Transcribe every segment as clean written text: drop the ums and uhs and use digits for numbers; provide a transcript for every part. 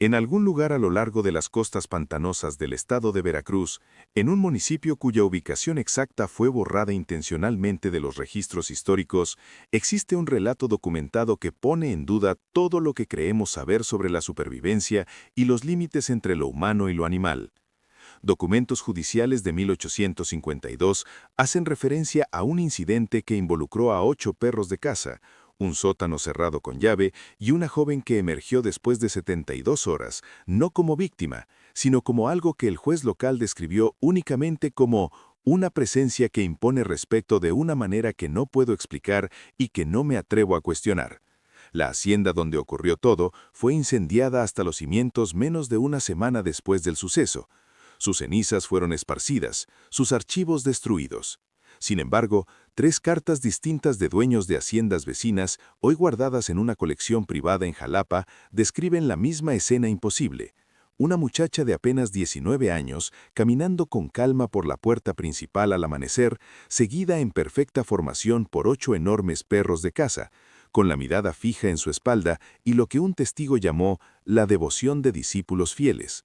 En algún lugar a lo largo de las costas pantanosas del estado de Veracruz, en un municipio cuya ubicación exacta fue borrada intencionalmente de los registros históricos, existe un relato documentado que pone en duda todo lo que creemos saber sobre la supervivencia y los límites entre lo humano y lo animal. Documentos judiciales de 1852 hacen referencia a un incidente que involucró a 8 perros de caza, un sótano cerrado con llave y una joven que emergió después de 72 horas, no como víctima, sino como algo que el juez local describió únicamente como una presencia que impone respeto de una manera que no puedo explicar y que no me atrevo a cuestionar. La hacienda donde ocurrió todo fue incendiada hasta los cimientos menos de una semana después del suceso. Sus cenizas fueron esparcidas, sus archivos destruidos. Sin embargo, 3 cartas distintas de dueños de haciendas vecinas, hoy guardadas en una colección privada en Jalapa, describen la misma escena imposible. Una muchacha de apenas 19 años, caminando con calma por la puerta principal al amanecer, seguida en perfecta formación por 8 enormes perros de caza, con la mirada fija en su espalda y lo que un testigo llamó la devoción de discípulos fieles.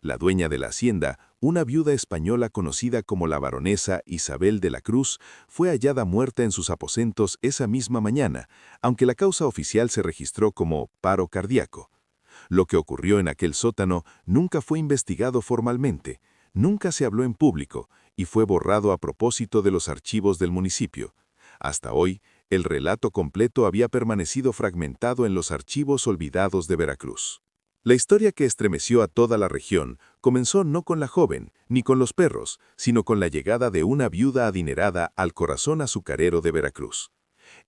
La dueña de la hacienda, una viuda española conocida como la baronesa Isabel de la Cruz, fue hallada muerta en sus aposentos esa misma mañana, aunque la causa oficial se registró como paro cardíaco. Lo que ocurrió en aquel sótano nunca fue investigado formalmente, nunca se habló en público y fue borrado a propósito de los archivos del municipio. Hasta hoy, el relato completo había permanecido fragmentado en los archivos olvidados de Veracruz. La historia que estremeció a toda la región comenzó no con la joven, ni con los perros, sino con la llegada de una viuda adinerada al corazón azucarero de Veracruz.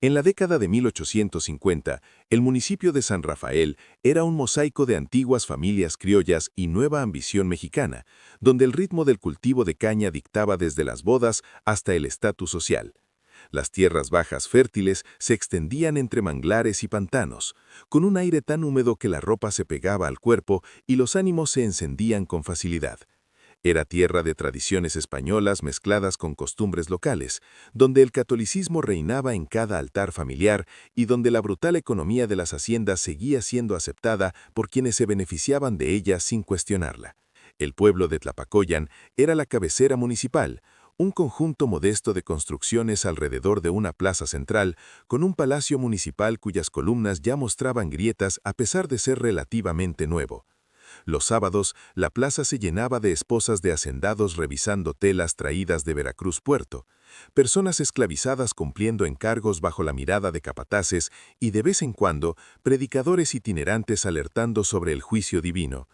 En la década de 1850, el municipio de San Rafael era un mosaico de antiguas familias criollas y nueva ambición mexicana, donde el ritmo del cultivo de caña dictaba desde las bodas hasta el estatus social. Las tierras bajas fértiles se extendían entre manglares y pantanos, con un aire tan húmedo que la ropa se pegaba al cuerpo y los ánimos se encendían con facilidad. Era tierra de tradiciones españolas mezcladas con costumbres locales, donde el catolicismo reinaba en cada altar familiar y donde la brutal economía de las haciendas seguía siendo aceptada por quienes se beneficiaban de ella sin cuestionarla. El pueblo de Tlapacoyan era la cabecera municipal, un conjunto modesto de construcciones alrededor de una plaza central, con un palacio municipal cuyas columnas ya mostraban grietas a pesar de ser relativamente nuevo. Los sábados, la plaza se llenaba de esposas de hacendados revisando telas traídas de Veracruz Puerto, personas esclavizadas cumpliendo encargos bajo la mirada de capataces y de vez en cuando predicadores itinerantes alertando sobre el juicio divino.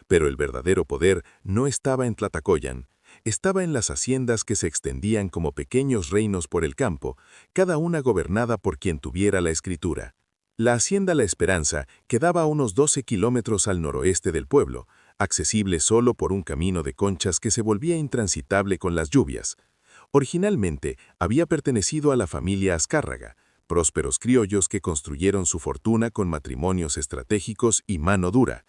Pero el verdadero poder no estaba en Tlapacoyan, estaba en las haciendas que se extendían como pequeños reinos por el campo, cada una gobernada por quien tuviera la escritura. La hacienda La Esperanza quedaba a unos 12 kilómetros al noroeste del pueblo, accesible solo por un camino de conchas que se volvía intransitable con las lluvias. Originalmente había pertenecido a la familia Azcárraga, prósperos criollos que construyeron su fortuna con matrimonios estratégicos y mano dura.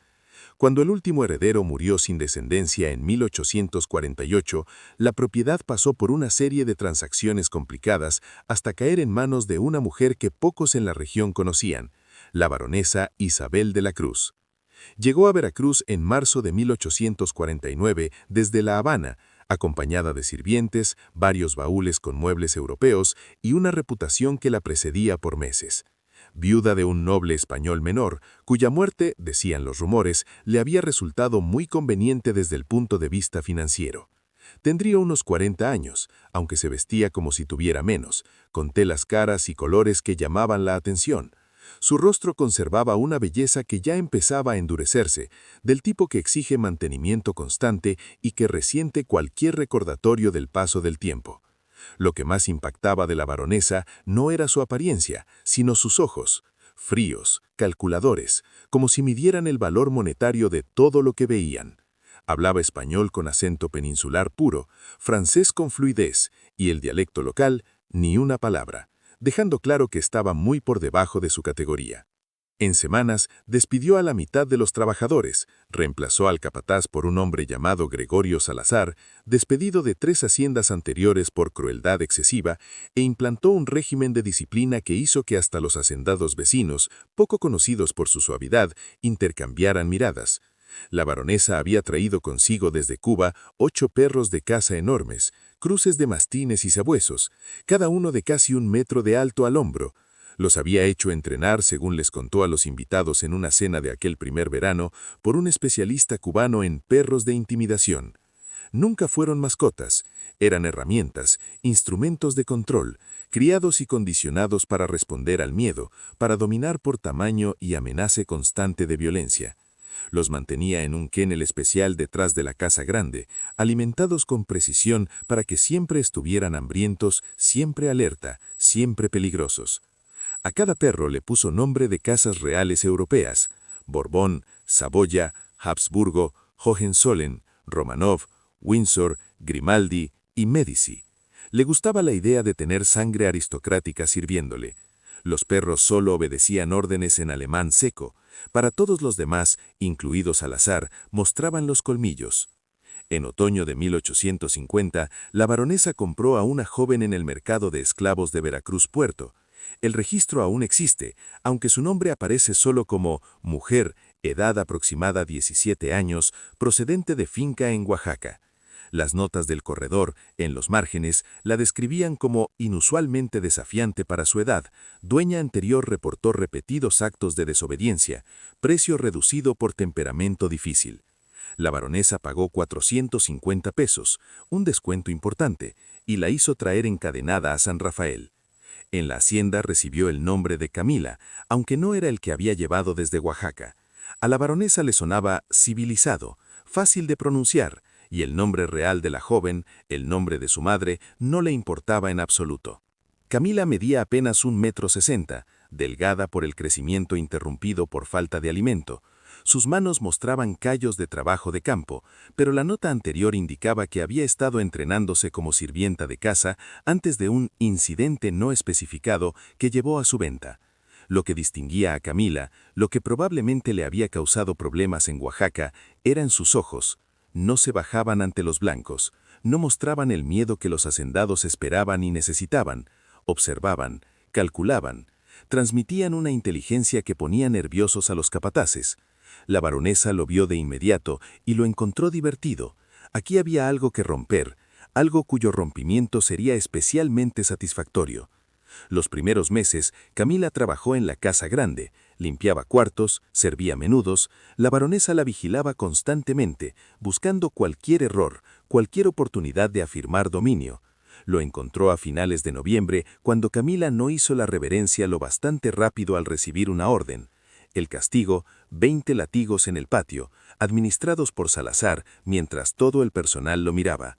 Cuando el último heredero murió sin descendencia en 1848, la propiedad pasó por una serie de transacciones complicadas hasta caer en manos de una mujer que pocos en la región conocían, la baronesa Isabel de la Cruz. Llegó a Veracruz en marzo de 1849 desde La Habana, acompañada de sirvientes, varios baúles con muebles europeos y una reputación que la precedía por meses. Viuda de un noble español menor, cuya muerte, decían los rumores, le había resultado muy conveniente desde el punto de vista financiero. Tendría unos 40 años, aunque se vestía como si tuviera menos, con telas caras y colores que llamaban la atención. Su rostro conservaba una belleza que ya empezaba a endurecerse, del tipo que exige mantenimiento constante y que resiente cualquier recordatorio del paso del tiempo. Lo que más impactaba de la baronesa no era su apariencia, sino sus ojos, fríos, calculadores, como si midieran el valor monetario de todo lo que veían. Hablaba español con acento peninsular puro, francés con fluidez y el dialecto local, ni una palabra, dejando claro que estaba muy por debajo de su categoría. En semanas, despidió a la mitad de los trabajadores, reemplazó al capataz por un hombre llamado Gregorio Salazar, despedido de 3 haciendas anteriores por crueldad excesiva, e implantó un régimen de disciplina que hizo que hasta los hacendados vecinos, poco conocidos por su suavidad, intercambiaran miradas. La baronesa había traído consigo desde Cuba 8 perros de caza enormes, cruces de mastines y sabuesos, cada uno de casi 1 metro de alto al hombro. Los había hecho entrenar, según les contó a los invitados en una cena de aquel primer verano, por un especialista cubano en perros de intimidación. Nunca fueron mascotas, eran herramientas, instrumentos de control, criados y condicionados para responder al miedo, para dominar por tamaño y amenaza constante de violencia. Los mantenía en un kennel especial detrás de la casa grande, alimentados con precisión para que siempre estuvieran hambrientos, siempre alerta, siempre peligrosos. A cada perro le puso nombre de casas reales europeas: Borbón, Saboya, Habsburgo, Hohenzollern, Romanov, Windsor, Grimaldi y Medici. Le gustaba la idea de tener sangre aristocrática sirviéndole. Los perros solo obedecían órdenes en alemán seco. Para todos los demás, incluidos Salazar, mostraban los colmillos. En otoño de 1850, la baronesa compró a una joven en el mercado de esclavos de Veracruz Puerto. El registro aún existe, aunque su nombre aparece solo como mujer, edad aproximada 17 años, procedente de finca en Oaxaca. Las notas del corredor, en los márgenes, la describían como inusualmente desafiante para su edad. Dueña anterior reportó repetidos actos de desobediencia, precio reducido por temperamento difícil. La baronesa pagó 450 pesos, un descuento importante, y la hizo traer encadenada a San Rafael. En la hacienda recibió el nombre de Camila, aunque no era el que había llevado desde Oaxaca. A la baronesa le sonaba civilizado, fácil de pronunciar, y el nombre real de la joven, el nombre de su madre, no le importaba en absoluto. Camila medía apenas 1,60 m, delgada por el crecimiento interrumpido por falta de alimento. Sus manos mostraban callos de trabajo de campo, pero la nota anterior indicaba que había estado entrenándose como sirvienta de casa antes de un incidente no especificado que llevó a su venta. Lo que distinguía a Camila, lo que probablemente le había causado problemas en Oaxaca, eran sus ojos. No se bajaban ante los blancos, no mostraban el miedo que los hacendados esperaban y necesitaban. Observaban, calculaban, transmitían una inteligencia que ponía nerviosos a los capataces. La baronesa lo vio de inmediato y lo encontró divertido. Aquí había algo que romper, algo cuyo rompimiento sería especialmente satisfactorio. Los primeros meses, Camila trabajó en la casa grande, limpiaba cuartos, servía menudos. La baronesa la vigilaba constantemente, buscando cualquier error, cualquier oportunidad de afirmar dominio. Lo encontró a finales de noviembre, cuando Camila no hizo la reverencia lo bastante rápido al recibir una orden. El castigo: 20 latigos en el patio, administrados por Salazar mientras todo el personal lo miraba.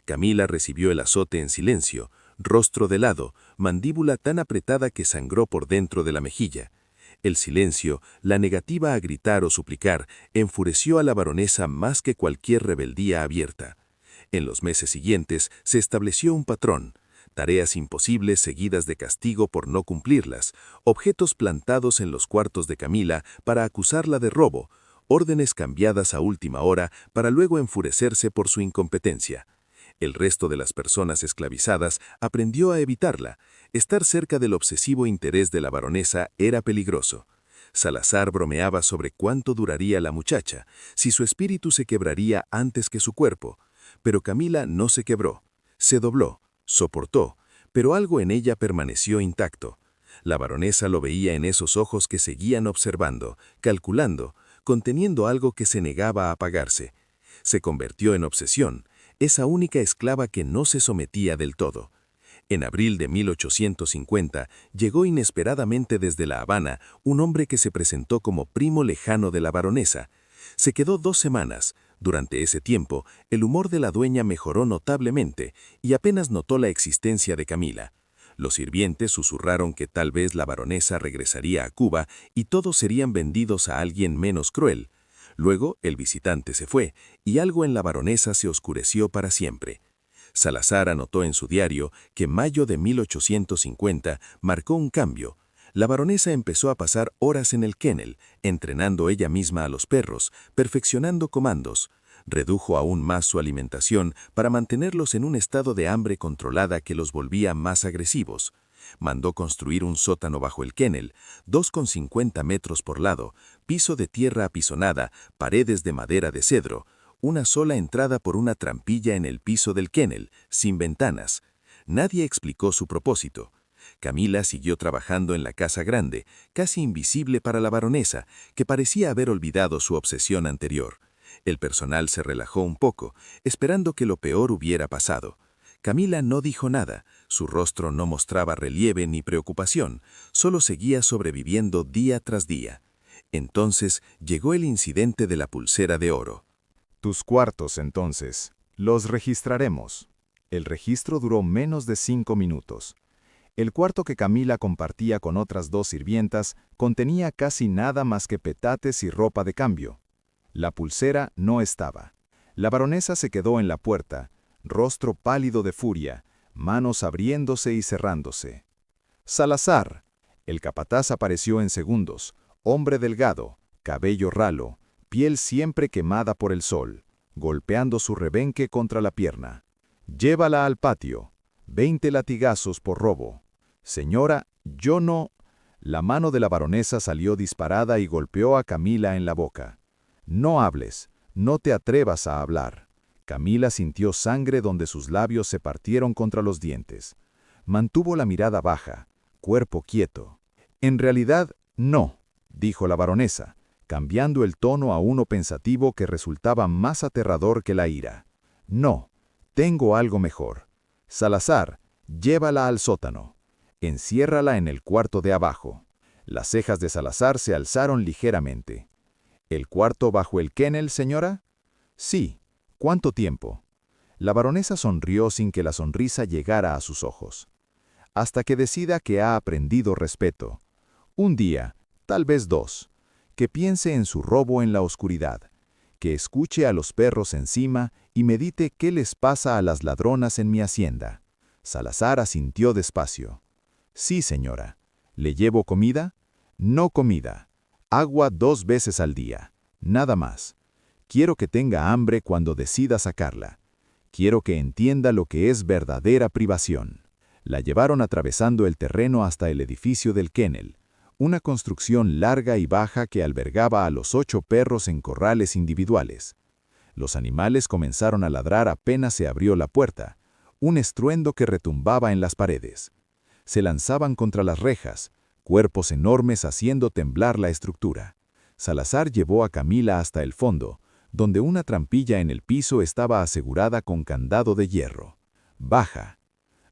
Camila recibió el azote en silencio, rostro de lado, mandíbula tan apretada que sangró por dentro de la mejilla. El silencio, la negativa a gritar o suplicar, enfureció a la baronesa más que cualquier rebeldía abierta. En los meses siguientes se estableció un patrón: tareas imposibles seguidas de castigo por no cumplirlas, objetos plantados en los cuartos de Camila para acusarla de robo, órdenes cambiadas a última hora para luego enfurecerse por su incompetencia. El resto de las personas esclavizadas aprendió a evitarla. Estar cerca del obsesivo interés de la baronesa era peligroso. Salazar bromeaba sobre cuánto duraría la muchacha, si su espíritu se quebraría antes que su cuerpo. Pero Camila no se quebró, se dobló, soportó, pero algo en ella permaneció intacto. La baronesa lo veía en esos ojos que seguían observando, calculando, conteniendo algo que se negaba a apagarse. Se convirtió en obsesión, esa única esclava que no se sometía del todo. En abril de 1850 llegó inesperadamente desde La Habana un hombre que se presentó como primo lejano de la baronesa. Se quedó 2 semanas. Durante ese tiempo, el humor de la dueña mejoró notablemente y apenas notó la existencia de Camila. Los sirvientes susurraron que tal vez la baronesa regresaría a Cuba y todos serían vendidos a alguien menos cruel. Luego el visitante se fue y algo en la baronesa se oscureció para siempre. Salazar anotó en su diario que mayo de 1850 marcó un cambio. La baronesa empezó a pasar horas en el kennel, entrenando ella misma a los perros, perfeccionando comandos. Redujo aún más su alimentación para mantenerlos en un estado de hambre controlada que los volvía más agresivos. Mandó construir un sótano bajo el kennel, 2,50 metros por lado, piso de tierra apisonada, paredes de madera de cedro, una sola entrada por una trampilla en el piso del kennel, sin ventanas. Nadie explicó su propósito. Camila siguió trabajando en la casa grande, casi invisible para la baronesa, que parecía haber olvidado su obsesión anterior. El personal se relajó un poco, esperando que lo peor hubiera pasado. Camila no dijo nada, su rostro no mostraba relieve ni preocupación, solo seguía sobreviviendo día tras día. Entonces llegó el incidente de la pulsera de oro. Tus cuartos, entonces. Los registraremos. El registro duró menos de 5 minutos. El cuarto que Camila compartía con otras 2 sirvientas contenía casi nada más que petates y ropa de cambio. La pulsera no estaba. La baronesa se quedó en la puerta, rostro pálido de furia, manos abriéndose y cerrándose. Salazar. El capataz apareció en segundos, hombre delgado, cabello ralo, piel siempre quemada por el sol, golpeando su rebenque contra la pierna. Llévala al patio. 20 latigazos por robo. Señora, yo no... La mano de la baronesa salió disparada y golpeó a Camila en la boca. No hables, no te atrevas a hablar. Camila sintió sangre donde sus labios se partieron contra los dientes. Mantuvo la mirada baja, cuerpo quieto. En realidad, no, dijo la baronesa, cambiando el tono a uno pensativo que resultaba más aterrador que la ira. No, tengo algo mejor. Salazar, llévala al sótano. Enciérrala en el cuarto de abajo. Las cejas de Salazar se alzaron ligeramente. ¿El cuarto bajo el kennel, señora? Sí. ¿Cuánto tiempo? La baronesa sonrió sin que la sonrisa llegara a sus ojos. Hasta que decida que ha aprendido respeto. Un día, tal vez 2. Que piense en su robo en la oscuridad. Que escuche a los perros encima y medite qué les pasa a las ladronas en mi hacienda. Salazar asintió despacio. Sí, señora. ¿Le llevo comida? No comida. Agua 2 veces al día. Nada más. Quiero que tenga hambre cuando decida sacarla. Quiero que entienda lo que es verdadera privación. La llevaron atravesando el terreno hasta el edificio del kennel, una construcción larga y baja que albergaba a los 8 perros en corrales individuales. Los animales comenzaron a ladrar apenas se abrió la puerta, un estruendo que retumbaba en las paredes. Se lanzaban contra las rejas, cuerpos enormes haciendo temblar la estructura. Salazar llevó a Camila hasta el fondo, donde una trampilla en el piso estaba asegurada con candado de hierro. Baja.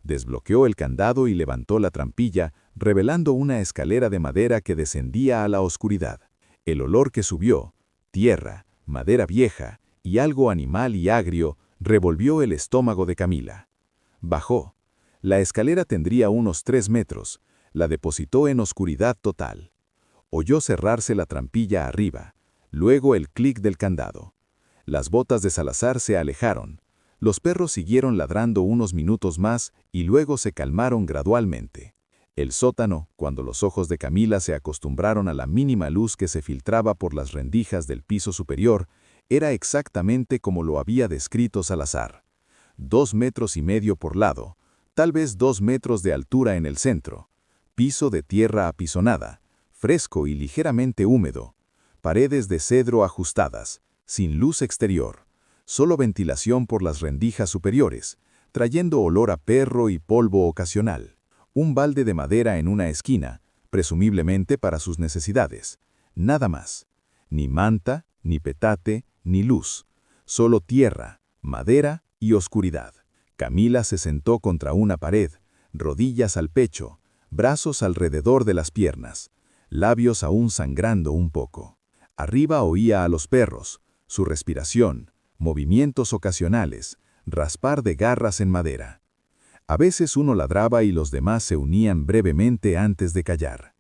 Desbloqueó el candado y levantó la trampilla, revelando una escalera de madera que descendía a la oscuridad. El olor que subió, tierra, madera vieja y algo animal y agrio, revolvió el estómago de Camila. Bajó. La escalera tendría unos 3 metros. La depositó en oscuridad total. Oyó cerrarse la trampilla arriba, luego el clic del candado. Las botas de Salazar se alejaron. Los perros siguieron ladrando unos minutos más y luego se calmaron gradualmente. El sótano, cuando los ojos de Camila se acostumbraron a la mínima luz que se filtraba por las rendijas del piso superior, era exactamente como lo había descrito Salazar. 2,5 metros por lado, tal vez 2 metros de altura en el centro. Piso de tierra apisonada, fresco y ligeramente húmedo. Paredes de cedro ajustadas, sin luz exterior. Solo ventilación por las rendijas superiores, trayendo olor a perro y polvo ocasional. Un balde de madera en una esquina, presumiblemente para sus necesidades. Nada más. Ni manta, ni petate, ni luz. Solo tierra, madera y oscuridad. Camila se sentó contra una pared, rodillas al pecho, brazos alrededor de las piernas, labios aún sangrando un poco. Arriba oía a los perros, su respiración, movimientos ocasionales, raspar de garras en madera. A veces uno ladraba y los demás se unían brevemente antes de callar.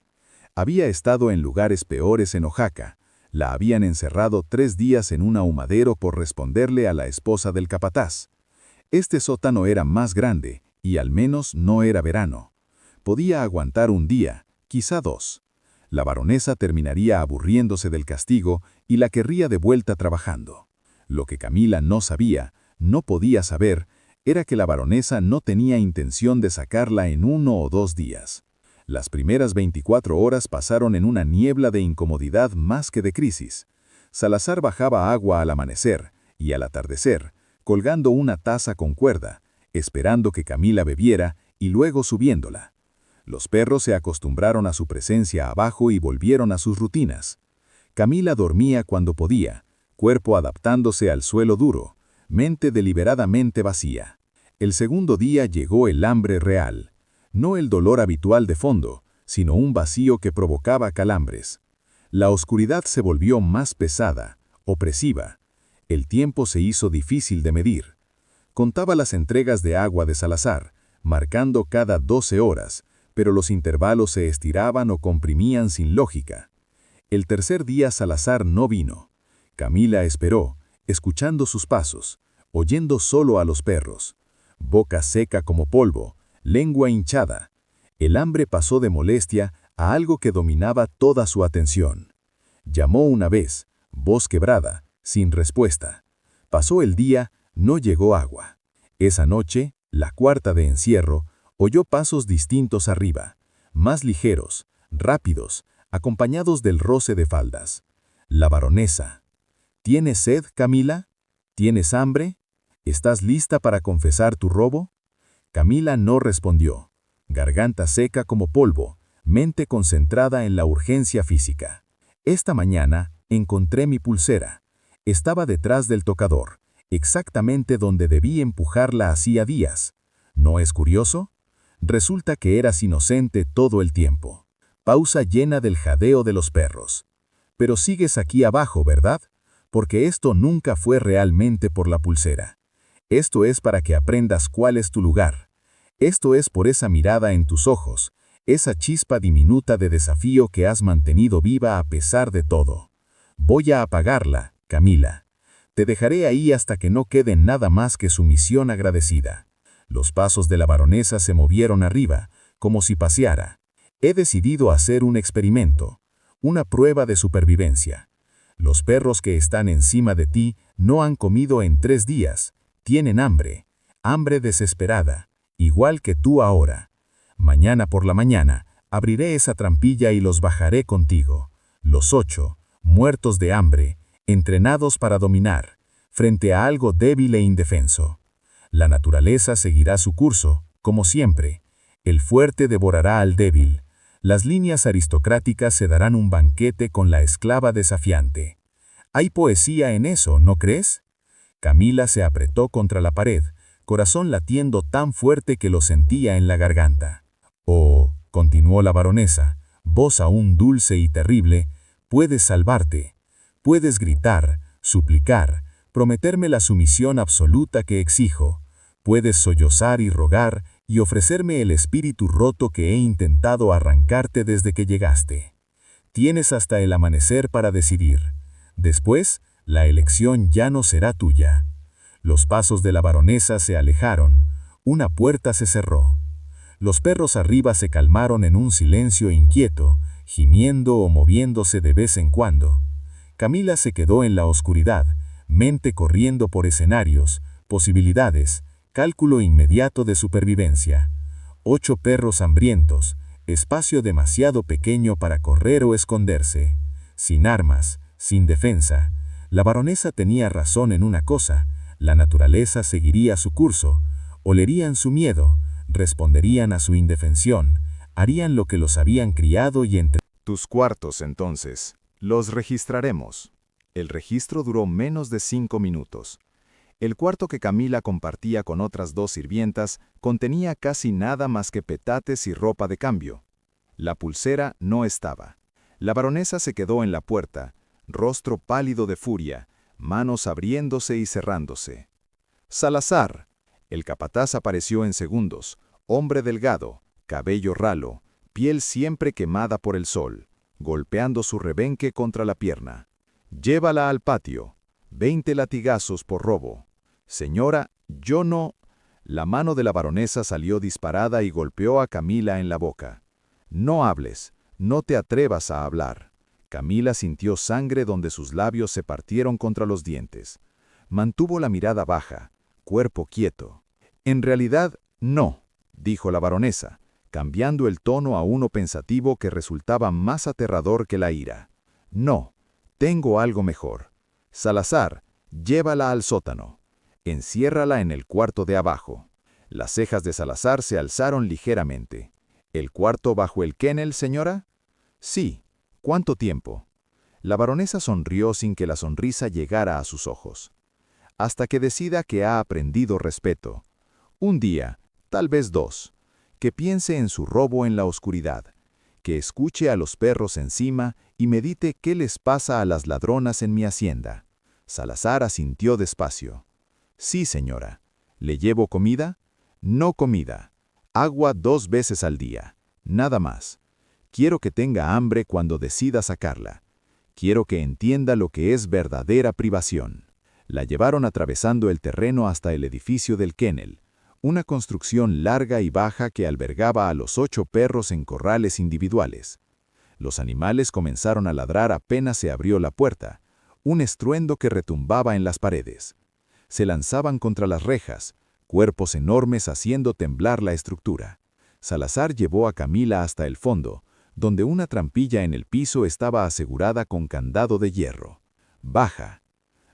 Había estado en lugares peores en Oaxaca. La habían encerrado 3 días en un ahumadero por responderle a la esposa del capataz. Este sótano era más grande y al menos no era verano. Podía aguantar un día, quizá 2. La baronesa terminaría aburriéndose del castigo y la querría de vuelta trabajando. Lo que Camila no sabía, no podía saber, era que la baronesa no tenía intención de sacarla en 1 o 2 días. Las primeras 24 horas pasaron en una niebla de incomodidad más que de crisis. Salazar bajaba agua al amanecer y al atardecer, colgando una taza con cuerda, esperando que Camila bebiera y luego subiéndola. Los perros se acostumbraron a su presencia abajo y volvieron a sus rutinas. Camila dormía cuando podía, cuerpo adaptándose al suelo duro, mente deliberadamente vacía. El segundo día llegó el hambre real, no el dolor habitual de fondo, sino un vacío que provocaba calambres. La oscuridad se volvió más pesada, opresiva. El tiempo se hizo difícil de medir. Contaba las entregas de agua de Salazar, marcando cada 12 horas, pero los intervalos se estiraban o comprimían sin lógica. El tercer día Salazar no vino. Camila esperó, escuchando sus pasos, oyendo solo a los perros. Boca seca como polvo, lengua hinchada. El hambre pasó de molestia a algo que dominaba toda su atención. Llamó una vez, voz quebrada, sin respuesta. Pasó el día, no llegó agua. Esa noche, la cuarta de encierro, oyó pasos distintos arriba, más ligeros, rápidos, acompañados del roce de faldas. La baronesa. ¿Tienes sed, Camila? ¿Tienes hambre? ¿Estás lista para confesar tu robo? Camila no respondió. Garganta seca como polvo, mente concentrada en la urgencia física. Esta mañana encontré mi pulsera. Estaba detrás del tocador, exactamente donde debí empujarla hacía días. ¿No es curioso? Resulta que eras inocente todo el tiempo. Pausa llena del jadeo de los perros. Pero sigues aquí abajo, ¿verdad? Porque esto nunca fue realmente por la pulsera. Esto es para que aprendas cuál es tu lugar. Esto es por esa mirada en tus ojos, esa chispa diminuta de desafío que has mantenido viva a pesar de todo. Voy a apagarla, Camila. Te dejaré ahí hasta que no quede nada más que sumisión agradecida. Los pasos de la baronesa se movieron arriba, como si paseara. He decidido hacer un experimento, una prueba de supervivencia. Los perros que están encima de ti no han comido en 3 días. Tienen hambre, hambre desesperada, igual que tú ahora. Mañana por la mañana abriré esa trampilla y los bajaré contigo. Los 8, muertos de hambre, entrenados para dominar, frente a algo débil e indefenso. La naturaleza seguirá su curso, como siempre. El fuerte devorará al débil. Las líneas aristocráticas se darán un banquete con la esclava desafiante. Hay poesía en eso, ¿no crees? Camila se apretó contra la pared, corazón latiendo tan fuerte que lo sentía en la garganta. Oh, continuó la baronesa, voz aún dulce y terrible, puedes salvarte. Puedes gritar, suplicar, prometerme la sumisión absoluta que exijo. Puedes sollozar y rogar y ofrecerme el espíritu roto que he intentado arrancarte desde que llegaste. Tienes hasta el amanecer para decidir. Después, la elección ya no será tuya. Los pasos de la baronesa se alejaron. Una puerta se cerró. Los perros arriba se calmaron en un silencio inquieto, gimiendo o moviéndose de vez en cuando. Camila se quedó en la oscuridad, mente corriendo por escenarios, posibilidades, cálculo inmediato de supervivencia. 8 perros hambrientos, espacio demasiado pequeño para correr o esconderse. Sin armas, sin defensa. La baronesa tenía razón en una cosa, la naturaleza seguiría su curso, olerían su miedo, responderían a su indefensión, harían lo que los habían criado y entre... Tus cuartos, entonces, los registraremos. El registro duró menos de 5 minutos. El cuarto que Camila compartía con otras 2 sirvientas contenía casi nada más que petates y ropa de cambio. La pulsera no estaba. La baronesa se quedó en la puerta, rostro pálido de furia, manos abriéndose y cerrándose. Salazar. El capataz apareció en segundos, hombre delgado, cabello ralo, piel siempre quemada por el sol, golpeando su rebenque contra la pierna. Llévala al patio. 20 latigazos por robo. Señora, yo no... La mano de la baronesa salió disparada y golpeó a Camila en la boca. No hables, No te atrevas a hablar. Camila sintió sangre donde sus labios se partieron contra los dientes. Mantuvo la mirada baja, cuerpo quieto. En realidad, no, dijo la baronesa, cambiando el tono a uno pensativo que resultaba más aterrador que la ira. No, tengo algo mejor. Salazar, llévala al sótano. Enciérrala en el cuarto de abajo. Las cejas de Salazar se alzaron ligeramente. ¿El cuarto bajo el kennel, señora? Sí. ¿Cuánto tiempo? La baronesa sonrió sin que la sonrisa llegara a sus ojos. Hasta que decida que ha aprendido respeto. Un día, tal vez 2. Que piense en su robo en la oscuridad. Que escuche a los perros encima y medite qué les pasa a las ladronas en mi hacienda. Salazar asintió despacio. Sí, señora. ¿Le llevo comida? No comida. Agua 2 veces al día. Nada más. Quiero que tenga hambre cuando decida sacarla. Quiero que entienda lo que es verdadera privación. La llevaron atravesando el terreno hasta el edificio del kennel, una construcción larga y baja que albergaba a los 8 perros en corrales individuales. Los animales comenzaron a ladrar apenas se abrió la puerta, un estruendo que retumbaba en las paredes. Se lanzaban contra las rejas, cuerpos enormes haciendo temblar la estructura. Salazar llevó a Camila hasta el fondo, donde una trampilla en el piso estaba asegurada con candado de hierro. Baja.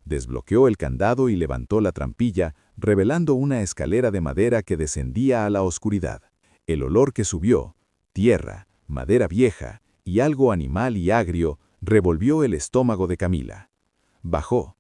Desbloqueó el candado y levantó la trampilla, revelando una escalera de madera que descendía a la oscuridad. El olor que subió, tierra, madera vieja y algo animal y agrio, revolvió el estómago de Camila. Bajó.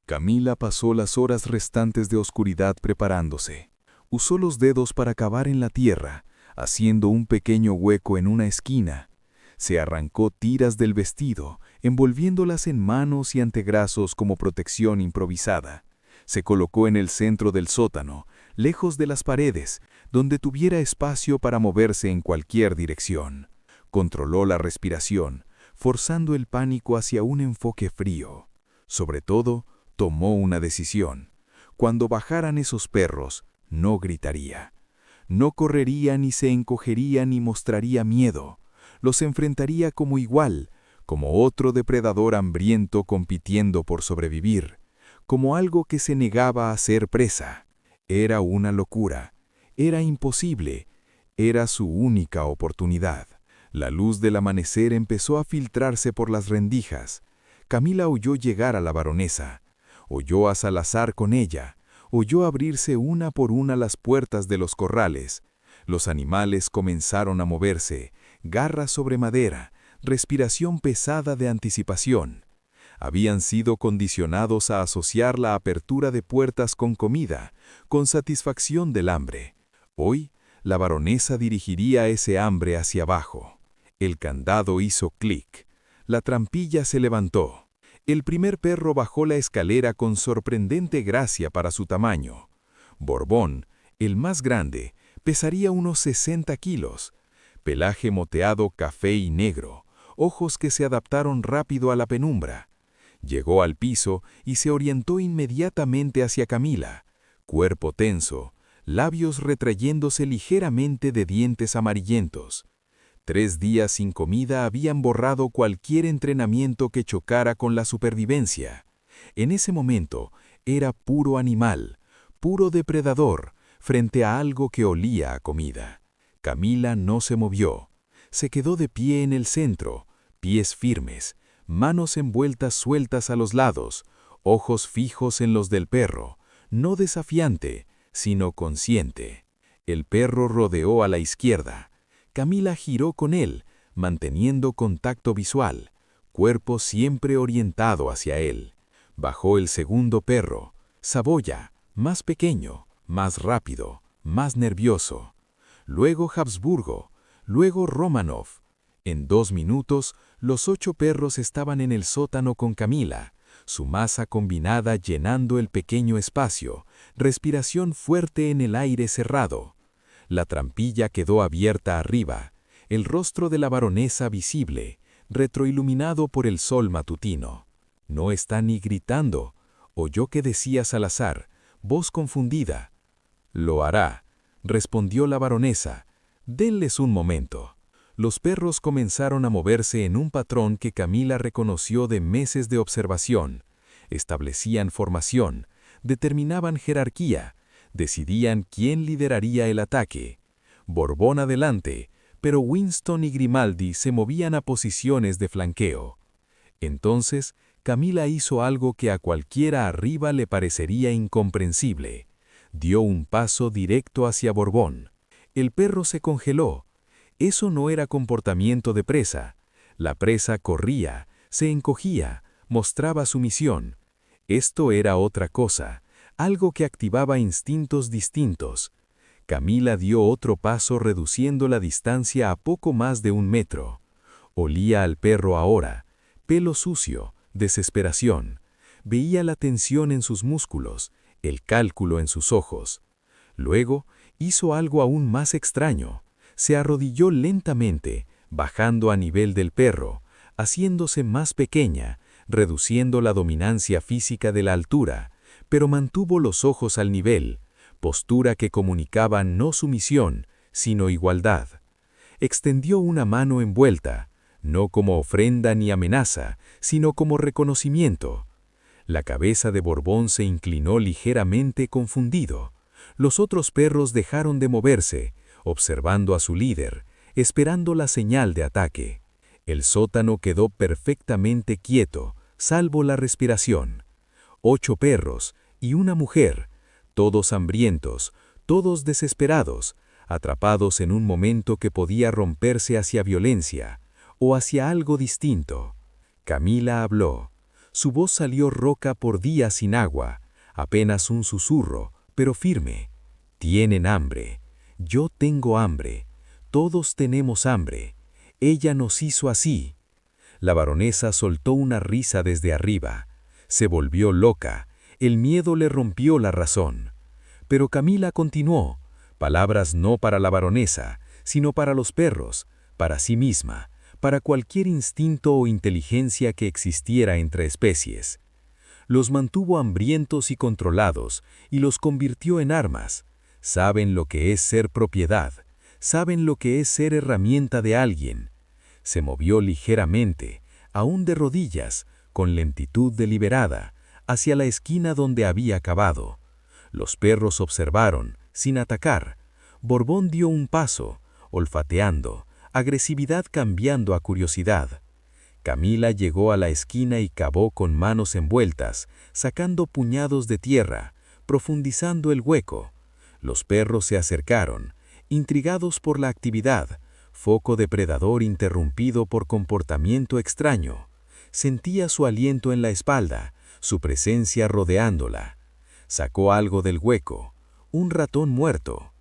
Camila pasó las horas restantes de oscuridad preparándose. Usó los dedos para cavar en la tierra, haciendo un pequeño hueco en una esquina. Se arrancó tiras del vestido, envolviéndolas en manos y antebrazos como protección improvisada. Se colocó en el centro del sótano, lejos de las paredes, donde tuviera espacio para moverse en cualquier dirección. Controló la respiración, forzando el pánico hacia un enfoque frío. Sobre todo, tomó una decisión. Cuando bajaran esos perros, no gritaría. No correría ni se encogería ni mostraría miedo. Los enfrentaría como igual, como otro depredador hambriento compitiendo por sobrevivir, como algo que se negaba a ser presa. Era una locura, era imposible, era su única oportunidad. La luz del amanecer empezó a filtrarse por las rendijas. Camila oyó llegar a la baronesa, oyó a Salazar con ella, oyó abrirse una por una las puertas de los corrales. Los animales comenzaron a moverse, garras sobre madera, respiración pesada de anticipación. Habían sido condicionados a asociar la apertura de puertas con comida, con satisfacción del hambre. Hoy, la baronesa dirigiría ese hambre hacia abajo. El candado hizo clic. La trampilla se levantó. El primer perro bajó la escalera con sorprendente gracia para su tamaño. Borbón, el más grande, pesaría unos 60 kilos. Pelaje moteado café y negro, ojos que se adaptaron rápido a la penumbra. Llegó al piso y se orientó inmediatamente hacia Camila. Cuerpo tenso, labios retrayéndose ligeramente de dientes amarillentos. 3 días sin comida habían borrado cualquier entrenamiento que chocara con la supervivencia. En ese momento era puro animal, puro depredador, frente a algo que olía a comida. Camila no se movió. Se quedó de pie en el centro, pies firmes, manos envueltas sueltas a los lados, ojos fijos en los del perro, no desafiante, sino consciente. El perro rodeó a la izquierda. Camila giró con él, manteniendo contacto visual, cuerpo siempre orientado hacia él. Bajó el segundo perro, Saboya, más pequeño, más rápido, más nervioso. Luego Habsburgo, luego Romanov. En 2 minutos, los 8 perros estaban en el sótano con Camila, su masa combinada llenando el pequeño espacio, respiración fuerte en el aire cerrado. La trampilla quedó abierta arriba, el rostro de la baronesa visible, retroiluminado por el sol matutino. No está ni gritando, oyó que decía Salazar, voz confundida. Lo hará, respondió la baronesa. Denles un momento. Los perros comenzaron a moverse en un patrón que Camila reconoció de meses de observación. Establecían formación, determinaban jerarquía, decidían quién lideraría el ataque. Borbón adelante, pero Winston y Grimaldi se movían a posiciones de flanqueo. Entonces, Camila hizo algo que a cualquiera arriba le parecería incomprensible. Dio un paso directo hacia Borbón. El perro se congeló. Eso no era comportamiento de presa. La presa corría, se encogía, mostraba sumisión. Esto era otra cosa, algo que activaba instintos distintos. Camila dio otro paso reduciendo la distancia a poco más de 1 metro. Olía al perro ahora, pelo sucio, desesperación. Veía la tensión en sus músculos, el cálculo en sus ojos. Luego hizo algo aún más extraño. Se arrodilló lentamente, bajando a nivel del perro, haciéndose más pequeña, reduciendo la dominancia física de la altura, pero mantuvo los ojos al nivel, postura que comunicaba no sumisión, sino igualdad. Extendió una mano envuelta, no como ofrenda ni amenaza, sino como reconocimiento. La cabeza de Borbón se inclinó ligeramente confundido. Los otros perros dejaron de moverse, observando a su líder, esperando la señal de ataque. El sótano quedó perfectamente quieto, salvo la respiración. 8 perros y una mujer, todos hambrientos, todos desesperados, atrapados en un momento que podía romperse hacia violencia, o hacia algo distinto. Camila habló. Su voz salió roca por días sin agua, apenas un susurro, pero firme. Tienen hambre. Yo tengo hambre. Todos tenemos hambre. Ella nos hizo así. La baronesa soltó una risa desde arriba. Se volvió loca. El miedo le rompió la razón. Pero Camila continuó. Palabras no para la baronesa, sino para los perros, para sí misma, para cualquier instinto o inteligencia que existiera entre especies. Los mantuvo hambrientos y controlados, y los convirtió en armas. Saben lo que es ser propiedad, saben lo que es ser herramienta de alguien. Se movió ligeramente, aún de rodillas, con lentitud deliberada, hacia la esquina donde había cavado. Los perros observaron, sin atacar. Borbón dio un paso, olfateando, agresividad cambiando a curiosidad. Camila llegó a la esquina y cavó con manos envueltas, sacando puñados de tierra, profundizando el hueco. Los perros se acercaron, intrigados por la actividad, foco depredador interrumpido por comportamiento extraño. Sentía su aliento en la espalda, su presencia rodeándola. Sacó algo del hueco, un ratón muerto.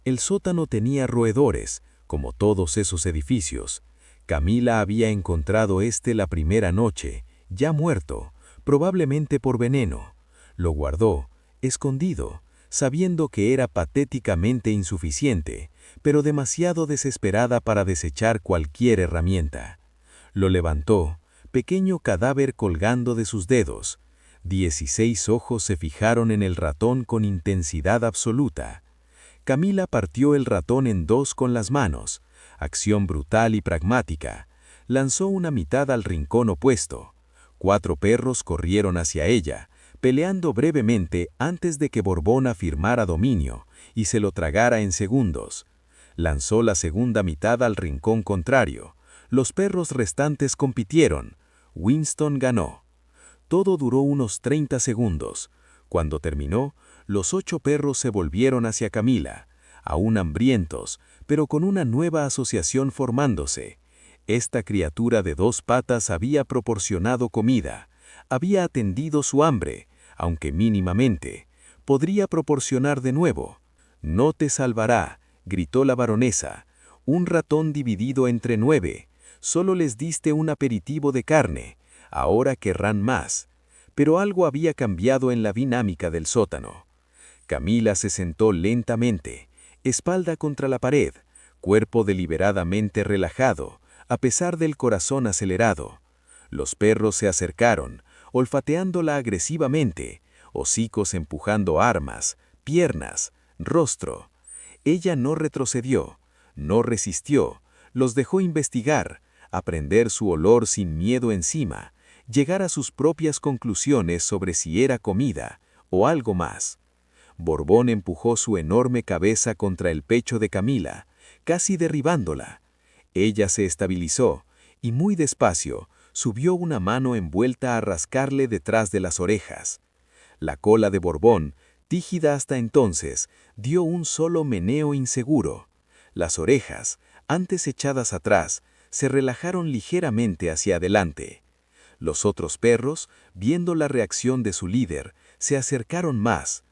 El sótano tenía roedores, como todos esos edificios. Camila había encontrado este la primera noche, ya muerto, probablemente por veneno. Lo guardó, escondido, sabiendo que era patéticamente insuficiente, pero demasiado desesperada para desechar cualquier herramienta. Lo levantó, pequeño cadáver colgando de sus dedos. 16 ojos se fijaron en el ratón con intensidad absoluta. Camila partió el ratón en 2 con las manos, acción brutal y pragmática. Lanzó una mitad al rincón opuesto. 4 perros corrieron hacia ella, peleando brevemente antes de que Borbón afirmara dominio y se lo tragara en segundos. Lanzó la segunda mitad al rincón contrario. Los perros restantes compitieron. Winston ganó. Todo duró unos 30 segundos. Cuando terminó, los 8 perros se volvieron hacia Camila, aún hambrientos, pero con una nueva asociación formándose. Esta criatura de 2 patas había proporcionado comida, había atendido su hambre, aunque mínimamente. Podría proporcionar de nuevo. «No te salvará», gritó la baronesa. «Un ratón dividido entre 9. Solo les diste un aperitivo de carne. Ahora querrán más». Pero algo había cambiado en la dinámica del sótano. Camila se sentó lentamente, espalda contra la pared, cuerpo deliberadamente relajado, a pesar del corazón acelerado. Los perros se acercaron, olfateándola agresivamente, hocicos empujando armas, piernas, rostro. Ella no retrocedió, no resistió, Los dejó investigar, aprender su olor sin miedo encima, llegar a sus propias conclusiones sobre si era comida o algo más. Borbón empujó su enorme cabeza contra el pecho de Camila, casi derribándola. Ella se estabilizó y muy despacio subió una mano envuelta a rascarle detrás de las orejas. La cola de Borbón, tígida hasta entonces, dio un solo meneo inseguro. Las orejas, antes echadas atrás, se relajaron ligeramente hacia adelante. Los otros perros, viendo la reacción de su líder, se acercaron más.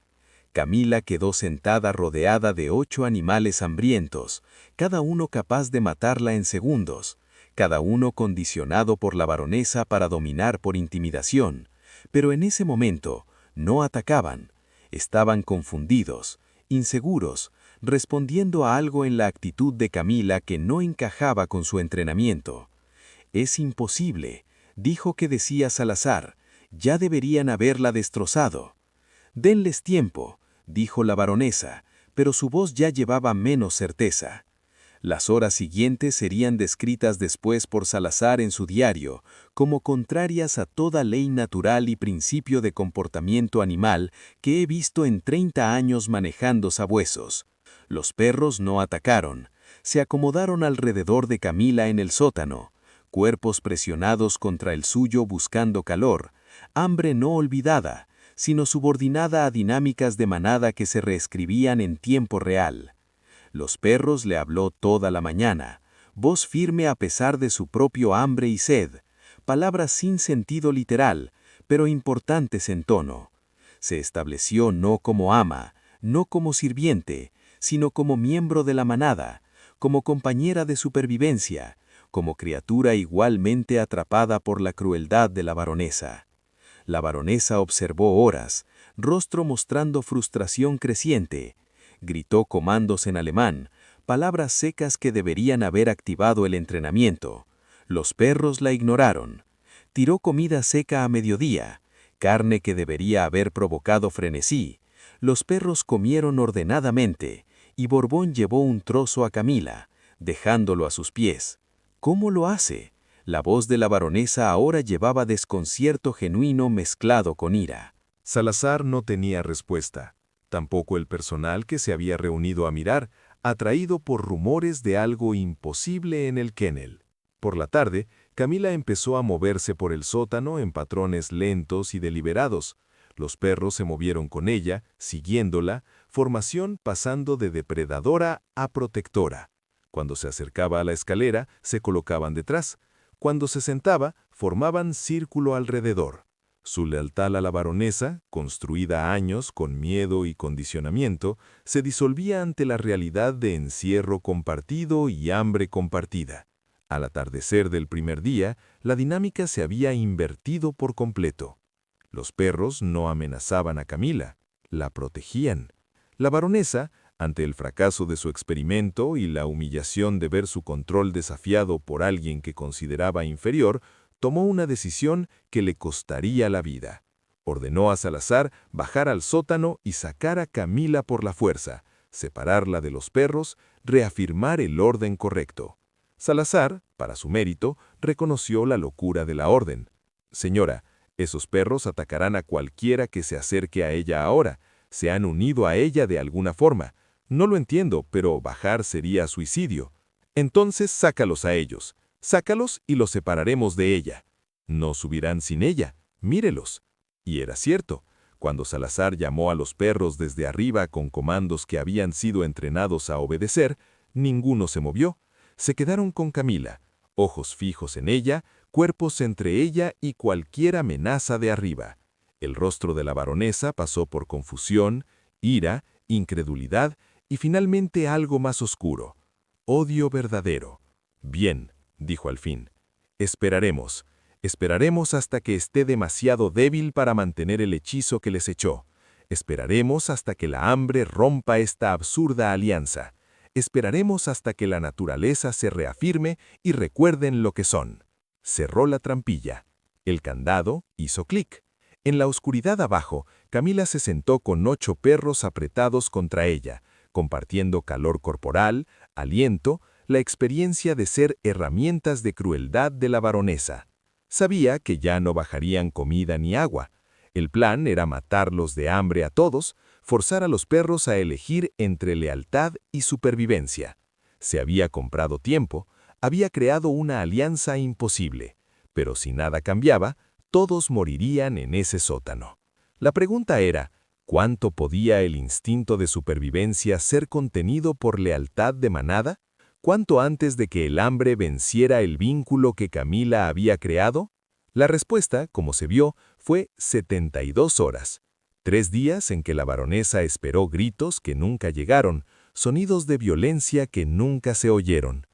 Camila quedó sentada rodeada de 8 animales hambrientos, cada uno capaz de matarla en segundos, cada uno condicionado por la baronesa para dominar por intimidación, pero en ese momento no atacaban, estaban confundidos, inseguros, respondiendo a algo en la actitud de Camila que no encajaba con su entrenamiento. «Es imposible», dijo que decía Salazar, «ya deberían haberla destrozado». «Denles tiempo», dijo la baronesa, pero su voz ya llevaba menos certeza. Las horas siguientes serían descritas después por Salazar en su diario como contrarias a toda ley natural y principio de comportamiento animal que he visto en 30 años manejando sabuesos. Los perros no atacaron, se acomodaron alrededor de Camila en el sótano, cuerpos presionados contra el suyo buscando calor, hambre no olvidada, sino subordinada a dinámicas de manada que se reescribían en tiempo real. Los perros le habló toda la mañana, voz firme a pesar de su propio hambre y sed, palabras sin sentido literal, pero importantes en tono. Se estableció no como ama, no como sirviente, sino como miembro de la manada, como compañera de supervivencia, como criatura igualmente atrapada por la crueldad de la baronesa. La baronesa observó horas, rostro mostrando frustración creciente. Gritó comandos en alemán, palabras secas que deberían haber activado el entrenamiento. Los perros la ignoraron. Tiró comida seca a mediodía, carne que debería haber provocado frenesí. Los perros comieron ordenadamente, y Borbón llevó un trozo a Camila, dejándolo a sus pies. ¿Cómo lo hace? La voz de la baronesa ahora llevaba desconcierto genuino mezclado con ira. Salazar no tenía respuesta. Tampoco el personal que se había reunido a mirar, atraído por rumores de algo imposible en el kennel. Por la tarde, Camila empezó a moverse por el sótano en patrones lentos y deliberados. Los perros se movieron con ella, siguiéndola, formación pasando de depredadora a protectora. Cuando se acercaba a la escalera, se colocaban detrás. Cuando se sentaba, formaban círculo alrededor. Su lealtad a la baronesa, construida años con miedo y condicionamiento, se disolvía ante la realidad de encierro compartido y hambre compartida. Al atardecer del primer día, la dinámica se había invertido por completo. Los perros no amenazaban a Camila, la protegían. La baronesa, ante el fracaso de su experimento y la humillación de ver su control desafiado por alguien que consideraba inferior, tomó una decisión que le costaría la vida. Ordenó a Salazar bajar al sótano y sacar a Camila por la fuerza, separarla de los perros, reafirmar el orden correcto. Salazar, para su mérito, reconoció la locura de la orden. «Señora, esos perros atacarán a cualquiera que se acerque a ella ahora. Se han unido a ella de alguna forma. No lo entiendo, pero bajar sería suicidio. Entonces sácalos a ellos. Sácalos y los separaremos de ella. No subirán sin ella. Mírelos». Y era cierto. Cuando Salazar llamó a los perros desde arriba con comandos que habían sido entrenados a obedecer, ninguno se movió. Se quedaron con Camila, ojos fijos en ella, cuerpos entre ella y cualquier amenaza de arriba. El rostro de la baronesa pasó por confusión, ira, incredulidad y finalmente algo más oscuro. Odio verdadero. «Bien», dijo al fin. «Esperaremos. Esperaremos hasta que esté demasiado débil para mantener el hechizo que les echó. Esperaremos hasta que la hambre rompa esta absurda alianza. Esperaremos hasta que la naturaleza se reafirme y recuerden lo que son». Cerró la trampilla. El candado hizo clic. En la oscuridad abajo, Camila se sentó con 8 perros apretados contra ella, compartiendo calor corporal, aliento, la experiencia de ser herramientas de crueldad de la baronesa. Sabía que ya no bajarían comida ni agua. El plan era matarlos de hambre a todos, forzar a los perros a elegir entre lealtad y supervivencia. Se había comprado tiempo, había creado una alianza imposible, pero si nada cambiaba, todos morirían en ese sótano. La pregunta era, ¿cuánto podía el instinto de supervivencia ser contenido por lealtad de manada? ¿Cuánto antes de que el hambre venciera el vínculo que Camila había creado? La respuesta, como se vio, fue 72 horas. 3 días en que la baronesa esperó gritos que nunca llegaron, sonidos de violencia que nunca se oyeron.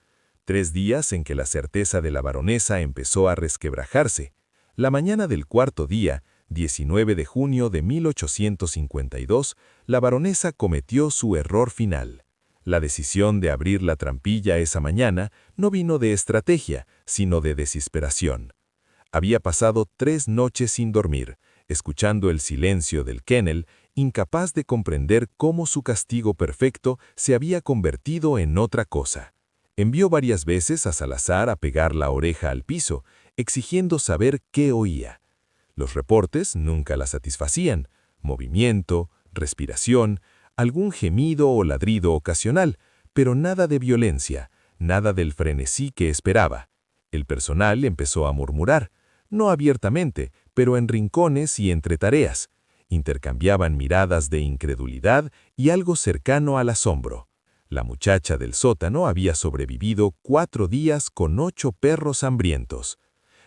3 días en que la certeza de la baronesa empezó a resquebrajarse. La mañana del cuarto día, 19 de junio de 1852, la baronesa cometió su error final. La decisión de abrir la trampilla esa mañana no vino de estrategia, sino de desesperación. Había pasado 3 noches sin dormir, escuchando el silencio del kennel, incapaz de comprender cómo su castigo perfecto se había convertido en otra cosa. Envió varias veces a Salazar a pegar la oreja al piso, exigiendo saber qué oía. Los reportes nunca la satisfacían: movimiento, respiración, algún gemido o ladrido ocasional, pero nada de violencia, nada del frenesí que esperaba. El personal empezó a murmurar, no abiertamente, pero en rincones y entre tareas. Intercambiaban miradas de incredulidad y algo cercano al asombro. La muchacha del sótano había sobrevivido 4 días con 8 perros hambrientos.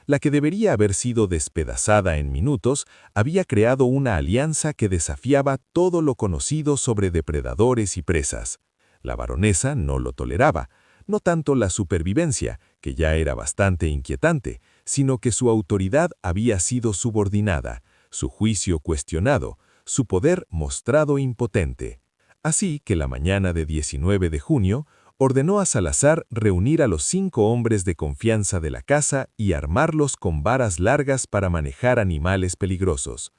La que debería haber sido despedazada en minutos había creado una alianza que desafiaba todo lo conocido sobre depredadores y presas. La baronesa no lo toleraba, no tanto la supervivencia, que ya era bastante inquietante, sino que su autoridad había sido subordinada, su juicio cuestionado, su poder mostrado impotente. Así que la mañana de 19 de junio, ordenó a Salazar reunir a los 5 hombres de confianza de la casa y armarlos con varas largas para manejar animales peligrosos.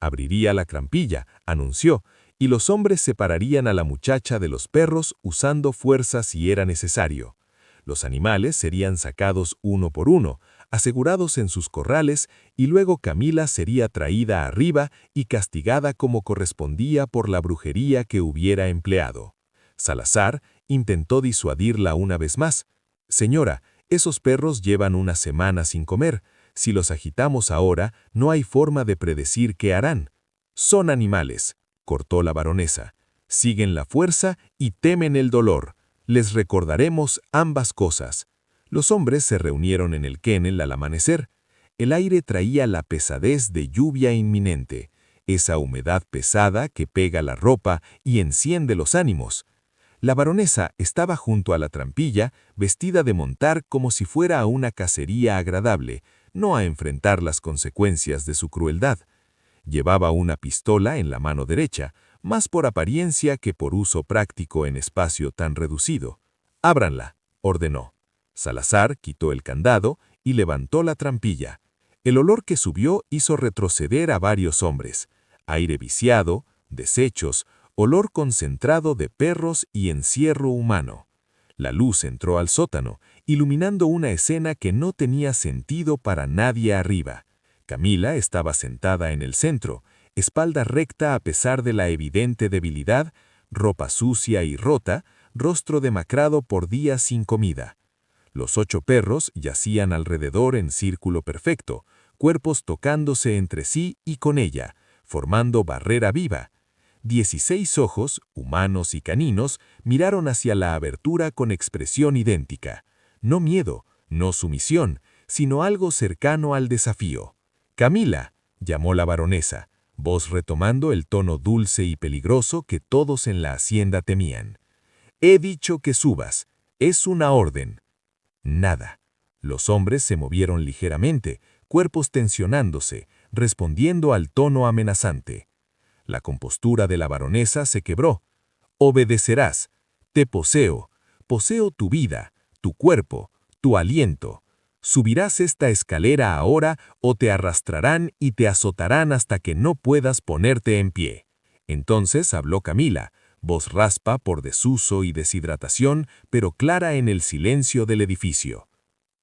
Abriría la trampilla, anunció, y los hombres separarían a la muchacha de los perros usando fuerza si era necesario. Los animales serían sacados uno por uno, asegurados en sus corrales, y luego Camila sería traída arriba y castigada como correspondía por la brujería que hubiera empleado. Salazar intentó disuadirla una vez más. «Señora, esos perros llevan una semana sin comer. Si los agitamos ahora, no hay forma de predecir qué harán. Son animales», cortó la baronesa. «Siguen la fuerza y temen el dolor. Les recordaremos ambas cosas». Los hombres se reunieron en el kennel al amanecer. El aire traía la pesadez de lluvia inminente, esa humedad pesada que pega la ropa y enciende los ánimos. La baronesa estaba junto a la trampilla, vestida de montar como si fuera a una cacería agradable, no a enfrentar las consecuencias de su crueldad. Llevaba una pistola en la mano derecha, más por apariencia que por uso práctico en espacio tan reducido. «Ábranla», ordenó. Salazar quitó el candado y levantó la trampilla. El olor que subió hizo retroceder a varios hombres. Aire viciado, desechos, olor concentrado de perros y encierro humano. La luz entró al sótano, iluminando una escena que no tenía sentido para nadie arriba. Camila estaba sentada en el centro, espalda recta a pesar de la evidente debilidad, ropa sucia y rota, rostro demacrado por días sin comida. Los 8 perros yacían alrededor en círculo perfecto, cuerpos tocándose entre sí y con ella, formando barrera viva. 16 ojos, humanos y caninos, miraron hacia la abertura con expresión idéntica. No miedo, no sumisión, sino algo cercano al desafío. «Camila», llamó la baronesa, voz retomando el tono dulce y peligroso que todos en la hacienda temían. «He dicho que subas. Es una orden». Nada. Los hombres se movieron ligeramente, cuerpos tensionándose, respondiendo al tono amenazante. La compostura de la baronesa se quebró. «Obedecerás. Te poseo. Poseo tu vida, tu cuerpo, tu aliento. Subirás esta escalera ahora o te arrastrarán y te azotarán hasta que no puedas ponerte en pie». Entonces habló Camila, Voz raspa por desuso y deshidratación, pero clara en el silencio del edificio.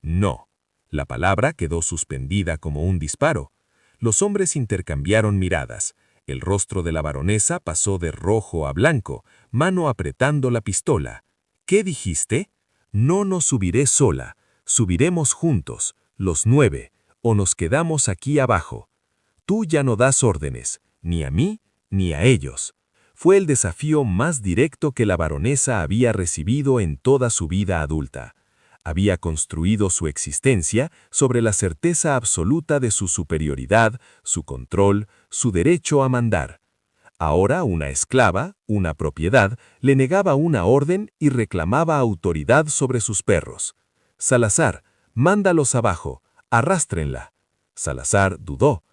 No. La palabra quedó suspendida como un disparo. Los hombres intercambiaron miradas. El rostro de la baronesa pasó de rojo a blanco, mano apretando la pistola. ¿Qué dijiste? No nos subiré sola. Subiremos juntos, los 9, o nos quedamos aquí abajo. Tú ya no das órdenes, ni a mí, ni a ellos. Fue el desafío más directo que la baronesa había recibido en toda su vida adulta. Había construido su existencia sobre la certeza absoluta de su superioridad, su control, su derecho a mandar. Ahora una esclava, una propiedad, le negaba una orden y reclamaba autoridad sobre sus perros. Salazar, mándalos abajo, arrástrenla. Salazar dudó.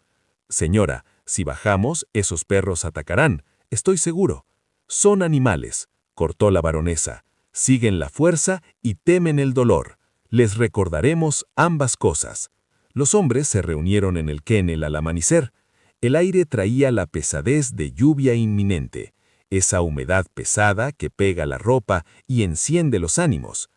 Señora, si bajamos, esos perros atacarán, estoy seguro. Son animales, cortó la baronesa. Siguen la fuerza y temen el dolor. Les recordaremos ambas cosas. Los hombres se reunieron en el kennel al amanecer. El aire traía la pesadez de lluvia inminente, esa humedad pesada que pega la ropa y enciende los ánimos.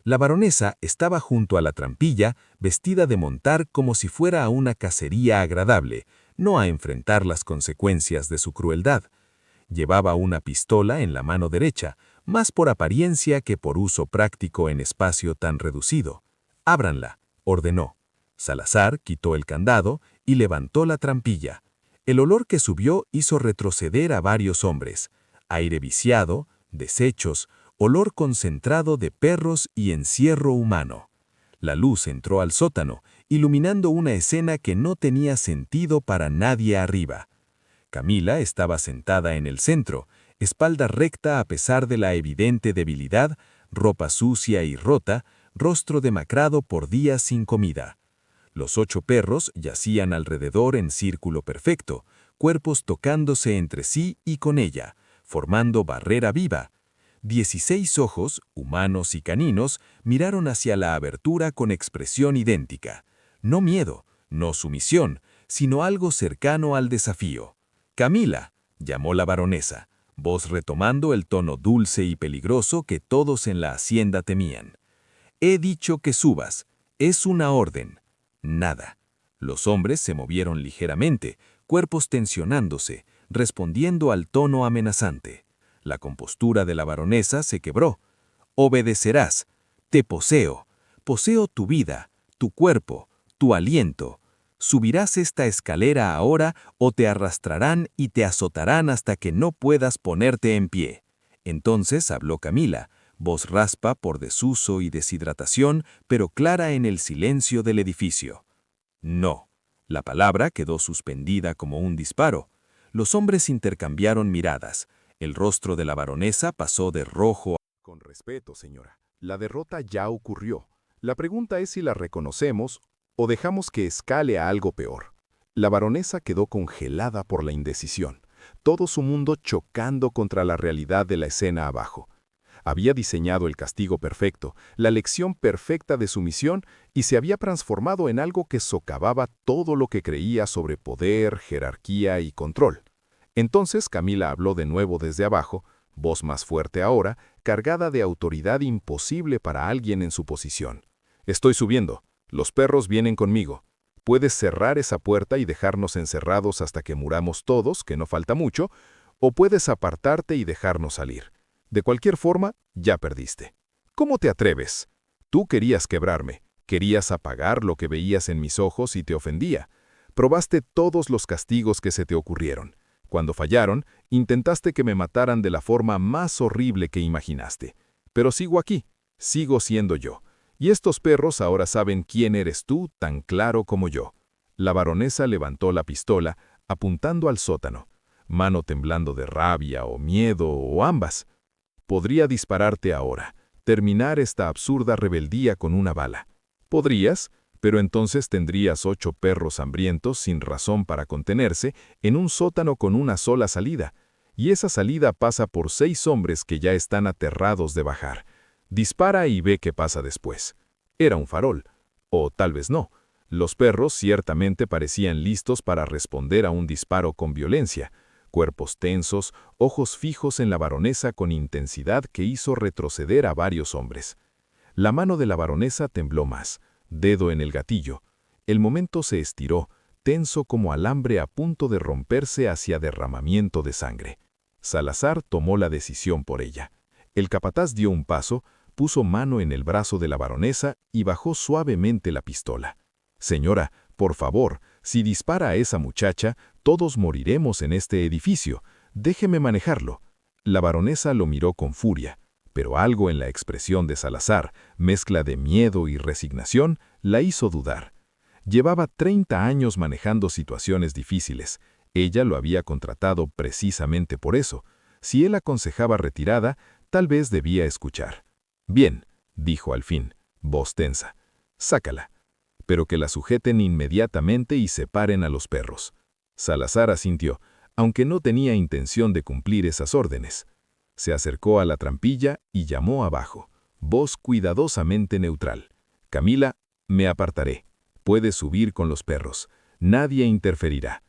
La baronesa estaba junto a la trampilla, vestida de montar como si fuera a una cacería agradable, no a enfrentar las consecuencias de su crueldad. Llevaba una pistola en la mano derecha, más por apariencia que por uso práctico en espacio tan reducido. «Ábranla», ordenó. Salazar quitó el candado y levantó la trampilla. El olor que subió hizo retroceder a varios hombres. Aire viciado, desechos, olor concentrado de perros y encierro humano. La luz entró al sótano, iluminando una escena que no tenía sentido para nadie arriba. Camila estaba sentada en el centro, espalda recta a pesar de la evidente debilidad, ropa sucia y rota, rostro demacrado por días sin comida. Los 8 perros yacían alrededor en círculo perfecto, cuerpos tocándose entre sí y con ella, formando barrera viva. 16 ojos, humanos y caninos, miraron hacia la abertura con expresión idéntica. No miedo, no sumisión, sino algo cercano al desafío. «Camila», llamó la baronesa, voz retomando el tono dulce y peligroso que todos en la hacienda temían. «He dicho que subas. Es una orden». Nada. Los hombres se movieron ligeramente, cuerpos tensionándose, respondiendo al tono amenazante. La compostura de la baronesa se quebró. «Obedecerás. Te poseo. Poseo tu vida, tu cuerpo, tu aliento. Subirás esta escalera ahora o te arrastrarán y te azotarán hasta que no puedas ponerte en pie». Entonces habló Camila, voz raspa por desuso y deshidratación, pero clara en el silencio del edificio. No. La palabra quedó suspendida como un disparo. Los hombres intercambiaron miradas. El rostro de la baronesa pasó de rojo a... Con respeto, señora. La derrota ya ocurrió. La pregunta es si la reconocemos o dejamos que escale a algo peor. La baronesa quedó congelada por la indecisión, todo su mundo chocando contra la realidad de la escena abajo. Había diseñado el castigo perfecto, la lección perfecta de sumisión y se había transformado en algo que socavaba todo lo que creía sobre poder, jerarquía y control. Entonces Camila habló de nuevo desde abajo, voz más fuerte ahora, cargada de autoridad imposible para alguien en su posición. «Estoy subiendo. Los perros vienen conmigo. Puedes cerrar esa puerta y dejarnos encerrados hasta que muramos todos, que no falta mucho, o puedes apartarte y dejarnos salir. De cualquier forma, ya perdiste. ¿Cómo te atreves? Tú querías quebrarme, querías apagar lo que veías en mis ojos y te ofendía. Probaste todos los castigos que se te ocurrieron. Cuando fallaron, intentaste que me mataran de la forma más horrible que imaginaste. Pero sigo aquí, sigo siendo yo. Y estos perros ahora saben quién eres tú tan claro como yo». La baronesa levantó la pistola, apuntando al sótano, mano temblando de rabia o miedo o ambas. «Podría dispararte ahora, terminar esta absurda rebeldía con una bala. Podrías, pero entonces tendrías 8 perros hambrientos sin razón para contenerse en un sótano con una sola salida, y esa salida pasa por 6 hombres que ya están aterrados de bajar. Dispara y ve qué pasa después». Era un farol. O tal vez no. Los perros ciertamente parecían listos para responder a un disparo con violencia. Cuerpos tensos, ojos fijos en la baronesa con intensidad que hizo retroceder a varios hombres. La mano de la baronesa tembló más, dedo en el gatillo. El momento se estiró, tenso como alambre a punto de romperse hacia derramamiento de sangre. Salazar tomó la decisión por ella. El capataz dio un paso, puso mano en el brazo de la baronesa y bajó suavemente la pistola. «Señora, por favor, si dispara a esa muchacha, todos moriremos en este edificio. Déjeme manejarlo». La baronesa lo miró con furia, pero algo en la expresión de Salazar, mezcla de miedo y resignación, la hizo dudar. Llevaba 30 años manejando situaciones difíciles. Ella lo había contratado precisamente por eso. Si él aconsejaba retirada, tal vez debía escuchar. «Bien», dijo al fin, voz tensa. «Sácala. Pero que la sujeten inmediatamente y separen a los perros». Salazar asintió, aunque no tenía intención de cumplir esas órdenes. Se acercó a la trampilla y llamó abajo, voz cuidadosamente neutral. «Camila, me apartaré. Puedes subir con los perros. Nadie interferirá.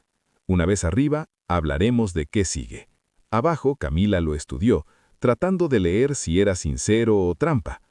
Una vez arriba, hablaremos de qué sigue». Abajo, Camila lo estudió, tratando de leer si era sincero o trampa.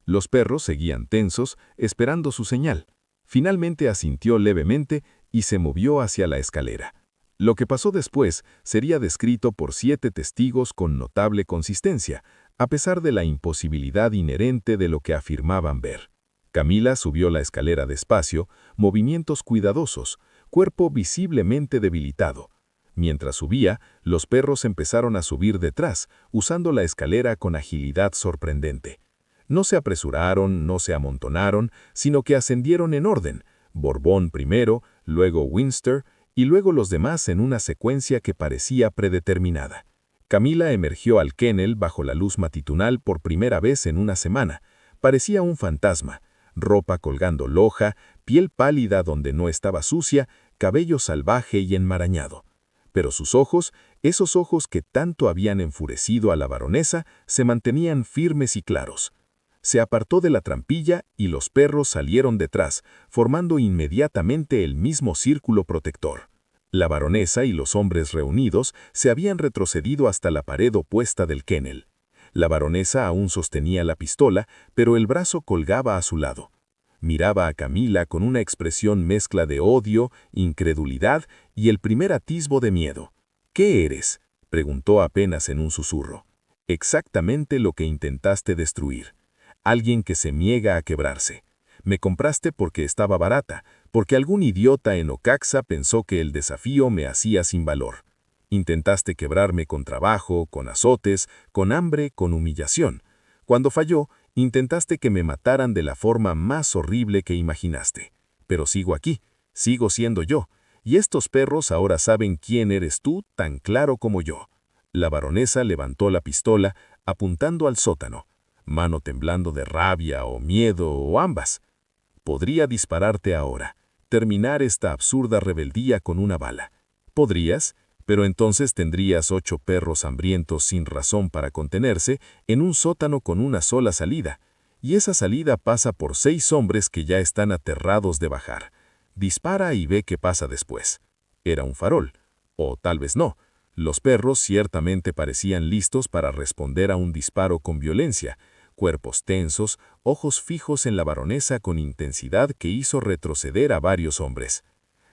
Los perros seguían tensos, esperando su señal. Finalmente asintió levemente y se movió hacia la escalera. Lo que pasó después sería descrito por 7 testigos con notable consistencia, a pesar de la imposibilidad inherente de lo que afirmaban ver. Camila subió la escalera despacio, movimientos cuidadosos, cuerpo visiblemente debilitado. Mientras subía, los perros empezaron a subir detrás, usando la escalera con agilidad sorprendente. No se apresuraron, no se amontonaron, sino que ascendieron en orden, Borbón primero, luego Winster, y luego los demás en una secuencia que parecía predeterminada. Camila emergió al kennel bajo la luz matitunal por primera vez en una semana. Parecía un fantasma, ropa colgando loja, piel pálida donde no estaba sucia, cabello salvaje y enmarañado. Pero sus ojos, esos ojos que tanto habían enfurecido a la baronesa, se mantenían firmes y claros. Se apartó de la trampilla y los perros salieron detrás, formando inmediatamente el mismo círculo protector. La baronesa y los hombres reunidos se habían retrocedido hasta la pared opuesta del kennel. La baronesa aún sostenía la pistola, pero el brazo colgaba a su lado. Miraba a Camila con una expresión mezcla de odio, incredulidad y el primer atisbo de miedo. «¿Qué eres?», preguntó apenas en un susurro. «Exactamente lo que intentaste destruir. Alguien que se niega a quebrarse. Me compraste porque estaba barata, porque algún idiota en Ocaxa pensó que el desafío me hacía sin valor. Intentaste quebrarme con trabajo, con azotes, con hambre, con humillación. Cuando falló, intentaste que me mataran de la forma más horrible que imaginaste. Pero sigo aquí, sigo siendo yo, y estos perros ahora saben quién eres tú tan claro como yo». La baronesa levantó la pistola, apuntando al sótano, mano temblando de rabia o miedo o ambas. «Podría dispararte ahora, terminar esta absurda rebeldía con una bala. Podrías, pero entonces tendrías 8 perros hambrientos sin razón para contenerse en un sótano con una sola salida, y esa salida pasa por 6 hombres que ya están aterrados de bajar. Dispara y ve qué pasa después». Era un farol, o tal vez no. Los perros ciertamente parecían listos para responder a un disparo con violencia, cuerpos tensos, ojos fijos en la baronesa con intensidad que hizo retroceder a varios hombres.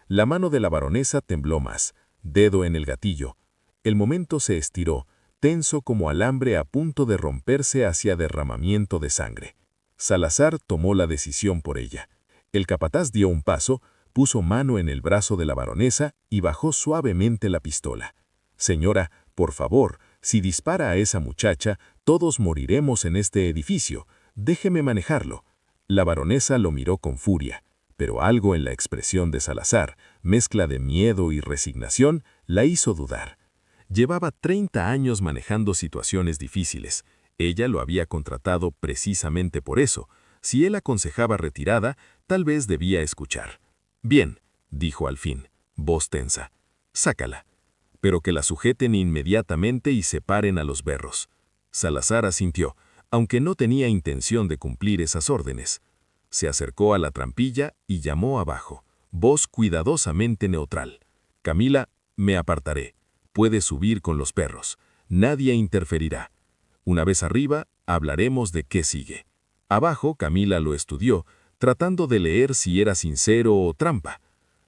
La mano de la baronesa tembló más, dedo en el gatillo. El momento se estiró, tenso como alambre a punto de romperse hacia derramamiento de sangre. Salazar tomó la decisión por ella. El capataz dio un paso, puso mano en el brazo de la baronesa y bajó suavemente la pistola. «Señora, por favor, si dispara a esa muchacha, todos moriremos en este edificio. Déjeme manejarlo». La baronesa lo miró con furia, pero algo en la expresión de Salazar, mezcla de miedo y resignación, la hizo dudar. Llevaba 30 años manejando situaciones difíciles. Ella lo había contratado precisamente por eso. Si él aconsejaba retirada, tal vez debía escuchar. «Bien», dijo al fin, voz tensa. «Sácala. Pero que la sujeten inmediatamente y separen a los berros». Salazar asintió, aunque no tenía intención de cumplir esas órdenes. Se acercó a la trampilla y llamó abajo, voz cuidadosamente neutral. «Camila, me apartaré. Puede subir con los perros. Nadie interferirá. Una vez arriba, hablaremos de qué sigue. Abajo, Camila lo estudió, tratando de leer si era sincero o trampa.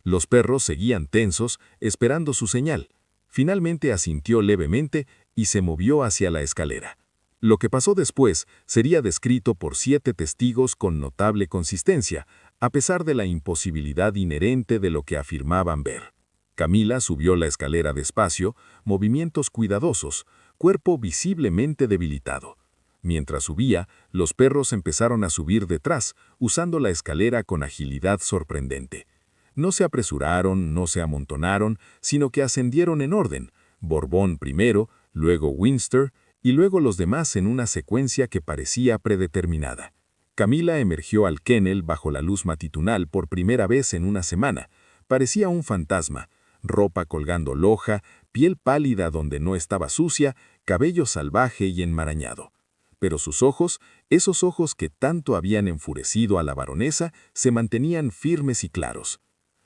Los perros seguían tensos, esperando su señal. Finalmente asintió levemente y se movió hacia la escalera. Lo que pasó después sería descrito por 7 testigos con notable consistencia, a pesar de la imposibilidad inherente de lo que afirmaban ver. Camila subió la escalera despacio, movimientos cuidadosos, cuerpo visiblemente debilitado. Mientras subía, los perros empezaron a subir detrás, usando la escalera con agilidad sorprendente. No se apresuraron, no se amontonaron, sino que ascendieron en orden, Borbón primero, luego Winster, y luego los demás en una secuencia que parecía predeterminada. Camila emergió al kennel bajo la luz matitunal por primera vez en una semana. Parecía un fantasma, ropa colgando loja, piel pálida donde no estaba sucia, cabello salvaje y enmarañado. Pero sus ojos, esos ojos que tanto habían enfurecido a la baronesa, se mantenían firmes y claros.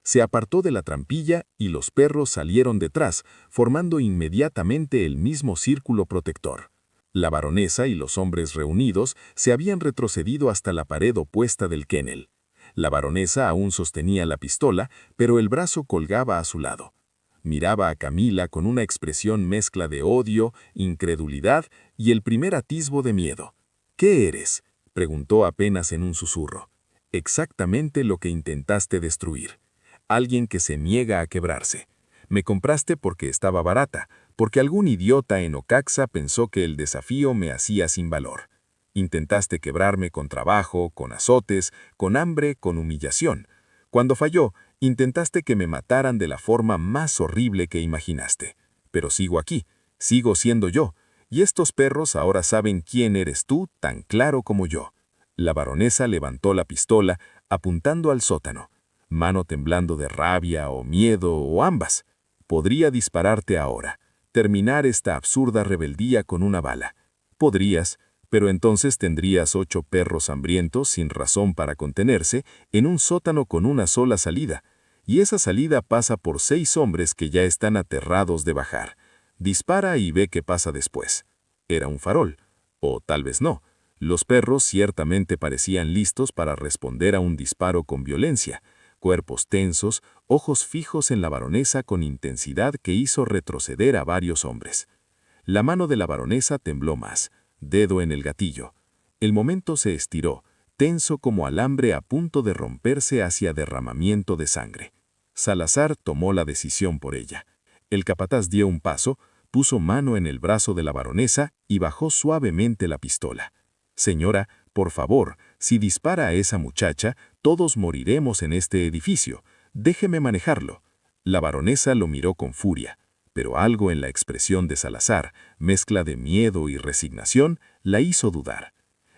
Se apartó de la trampilla y los perros salieron detrás, formando inmediatamente el mismo círculo protector. La baronesa y los hombres reunidos se habían retrocedido hasta la pared opuesta del kennel. La baronesa aún sostenía la pistola, pero el brazo colgaba a su lado. Miraba a Camila con una expresión mezcla de odio, incredulidad y el primer atisbo de miedo. «¿Qué eres?», preguntó apenas en un susurro. «Exactamente lo que intentaste destruir. Alguien que se niega a quebrarse. Me compraste porque estaba barata, porque algún idiota en Ocaxa pensó que el desafío me hacía sin valor. Intentaste quebrarme con trabajo, con azotes, con hambre, con humillación. Cuando falló, intentaste que me mataran de la forma más horrible que imaginaste. Pero sigo aquí, sigo siendo yo, y estos perros ahora saben quién eres tú tan claro como yo». La baronesa levantó la pistola, apuntando al sótano, mano temblando de rabia o miedo o ambas. «Podría dispararte ahora, terminar esta absurda rebeldía con una bala. Podrías, pero entonces tendrías 8 perros hambrientos sin razón para contenerse en un sótano con una sola salida, y esa salida pasa por 6 hombres que ya están aterrados de bajar. Dispara y ve qué pasa después». Era un farol, o tal vez no. Los perros ciertamente parecían listos para responder a un disparo con violencia, cuerpos tensos, ojos fijos en la baronesa con intensidad que hizo retroceder a varios hombres. La mano de la baronesa tembló más, dedo en el gatillo. El momento se estiró, tenso como alambre a punto de romperse hacia derramamiento de sangre. Salazar tomó la decisión por ella. El capataz dio un paso, puso mano en el brazo de la baronesa y bajó suavemente la pistola. «Señora, por favor, si dispara a esa muchacha, todos moriremos en este edificio. Déjeme manejarlo». La baronesa lo miró con furia, pero algo en la expresión de Salazar, mezcla de miedo y resignación, la hizo dudar.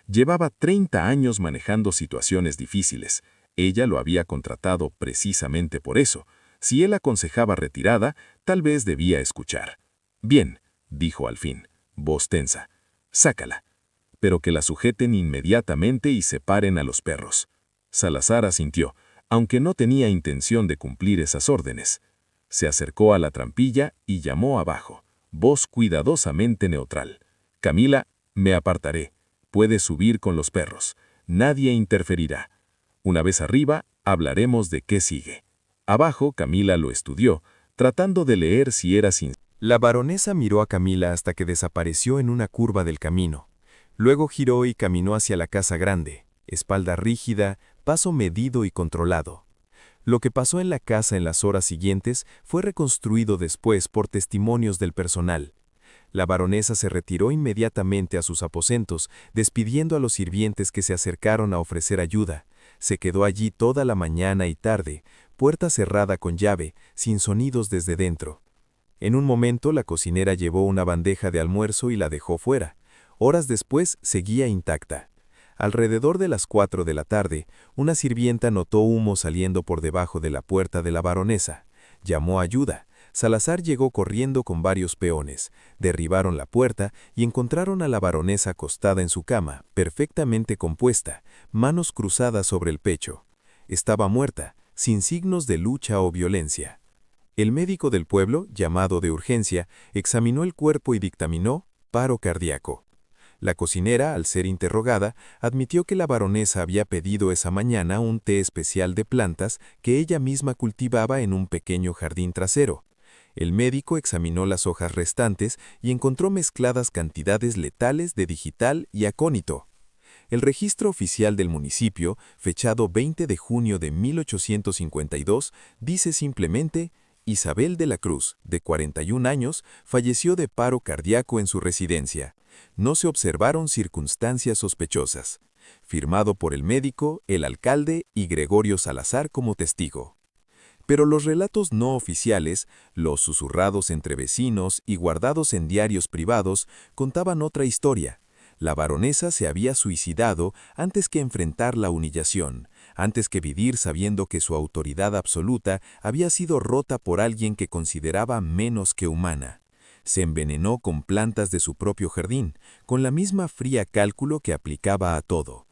Llevaba 30 años manejando situaciones difíciles. Ella lo había contratado precisamente por eso. Si él aconsejaba retirada, tal vez debía escuchar. «Bien», dijo al fin, voz tensa, «sácala. Pero que la sujeten inmediatamente y separen a los perros». Salazar asintió, aunque no tenía intención de cumplir esas órdenes. Se acercó a la trampilla y llamó abajo, voz cuidadosamente neutral. «Camila, me apartaré. Puedes subir con los perros. Nadie interferirá. Una vez arriba, hablaremos de qué sigue». Abajo, Camila lo estudió, tratando de leer si era sincero. La baronesa miró a Camila hasta que desapareció en una curva del camino. Luego giró y caminó hacia la casa grande, espalda rígida, paso medido y controlado. Lo que pasó en la casa en las horas siguientes fue reconstruido después por testimonios del personal. La baronesa se retiró inmediatamente a sus aposentos, despidiendo a los sirvientes que se acercaron a ofrecer ayuda. Se quedó allí toda la mañana y tarde, puerta cerrada con llave, sin sonidos desde dentro. En un momento la cocinera llevó una bandeja de almuerzo y la dejó fuera. Horas después seguía intacta. Alrededor de las 4 de la tarde, una sirvienta notó humo saliendo por debajo de la puerta de la baronesa. Llamó ayuda. Salazar llegó corriendo con varios peones. Derribaron la puerta y encontraron a la baronesa acostada en su cama, perfectamente compuesta, manos cruzadas sobre el pecho. Estaba muerta, sin signos de lucha o violencia. El médico del pueblo, llamado de urgencia, examinó el cuerpo y dictaminó paro cardíaco. La cocinera, al ser interrogada, admitió que la baronesa había pedido esa mañana un té especial de plantas que ella misma cultivaba en un pequeño jardín trasero. El médico examinó las hojas restantes y encontró mezcladas cantidades letales de digital y acónito. El registro oficial del municipio, fechado 20 de junio de 1852, dice simplemente: Isabel de la Cruz, de 41 años, falleció de paro cardíaco en su residencia. No se observaron circunstancias sospechosas. Firmado por el médico, el alcalde y Gregorio Salazar como testigo. Pero los relatos no oficiales, los susurrados entre vecinos y guardados en diarios privados, contaban otra historia. La baronesa se había suicidado antes que enfrentar la humillación, antes que vivir sabiendo que su autoridad absoluta había sido rota por alguien que consideraba menos que humana. Se envenenó con plantas de su propio jardín, con la misma fría cálculo que aplicaba a todo.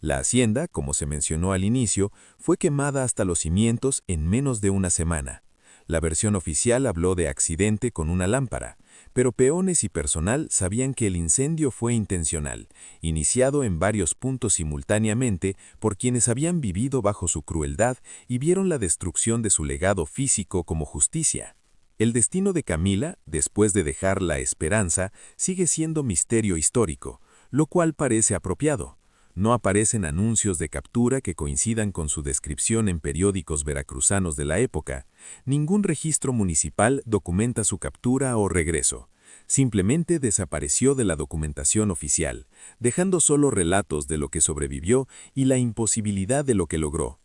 La hacienda, como se mencionó al inicio, fue quemada hasta los cimientos en menos de una semana. La versión oficial habló de accidente con una lámpara, pero peones y personal sabían que el incendio fue intencional, iniciado en varios puntos simultáneamente por quienes habían vivido bajo su crueldad y vieron la destrucción de su legado físico como justicia. El destino de Camila, después de dejar la esperanza, sigue siendo misterio histórico, lo cual parece apropiado. No aparecen anuncios de captura que coincidan con su descripción en periódicos veracruzanos de la época. Ningún registro municipal documenta su captura o regreso. Simplemente desapareció de la documentación oficial, dejando solo relatos de lo que sobrevivió y la imposibilidad de lo que logró.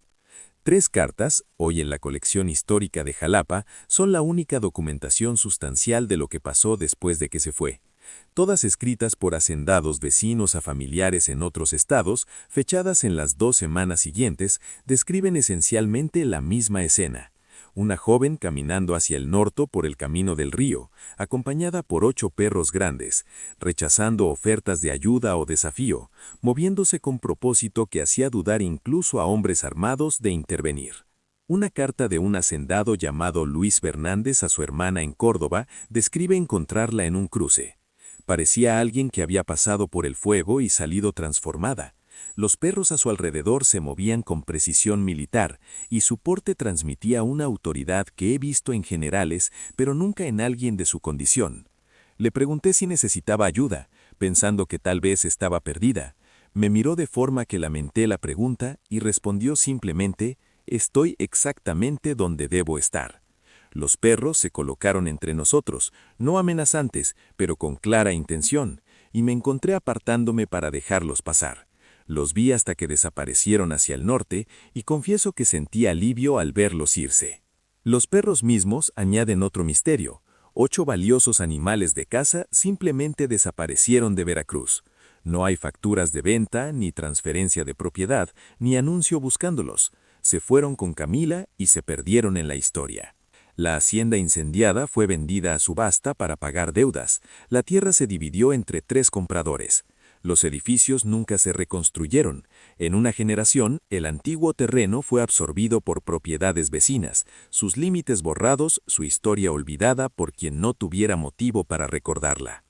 3 cartas, hoy en la colección histórica de Jalapa, son la única documentación sustancial de lo que pasó después de que se fue. Todas escritas por hacendados vecinos a familiares en otros estados, fechadas en las 2 semanas siguientes, describen esencialmente la misma escena. Una joven caminando hacia el norte por el camino del río, acompañada por 8 perros grandes, rechazando ofertas de ayuda o desafío, moviéndose con propósito que hacía dudar incluso a hombres armados de intervenir. Una carta de un hacendado llamado Luis Fernández a su hermana en Córdoba describe encontrarla en un cruce. Parecía alguien que había pasado por el fuego y salido transformada. Los perros a su alrededor se movían con precisión militar, y su porte transmitía una autoridad que he visto en generales, pero nunca en alguien de su condición. Le pregunté si necesitaba ayuda, pensando que tal vez estaba perdida. Me miró de forma que lamenté la pregunta y respondió simplemente: «Estoy exactamente donde debo estar». Los perros se colocaron entre nosotros, no amenazantes, pero con clara intención, y me encontré apartándome para dejarlos pasar. Los vi hasta que desaparecieron hacia el norte y confieso que sentí alivio al verlos irse. Los perros mismos añaden otro misterio. 8 valiosos animales de caza simplemente desaparecieron de Veracruz. No hay facturas de venta, ni transferencia de propiedad, ni anuncio buscándolos. Se fueron con Camila y se perdieron en la historia. La hacienda incendiada fue vendida a subasta para pagar deudas. La tierra se dividió entre 3 compradores. Los edificios nunca se reconstruyeron. En una generación, el antiguo terreno fue absorbido por propiedades vecinas, sus límites borrados, su historia olvidada por quien no tuviera motivo para recordarla.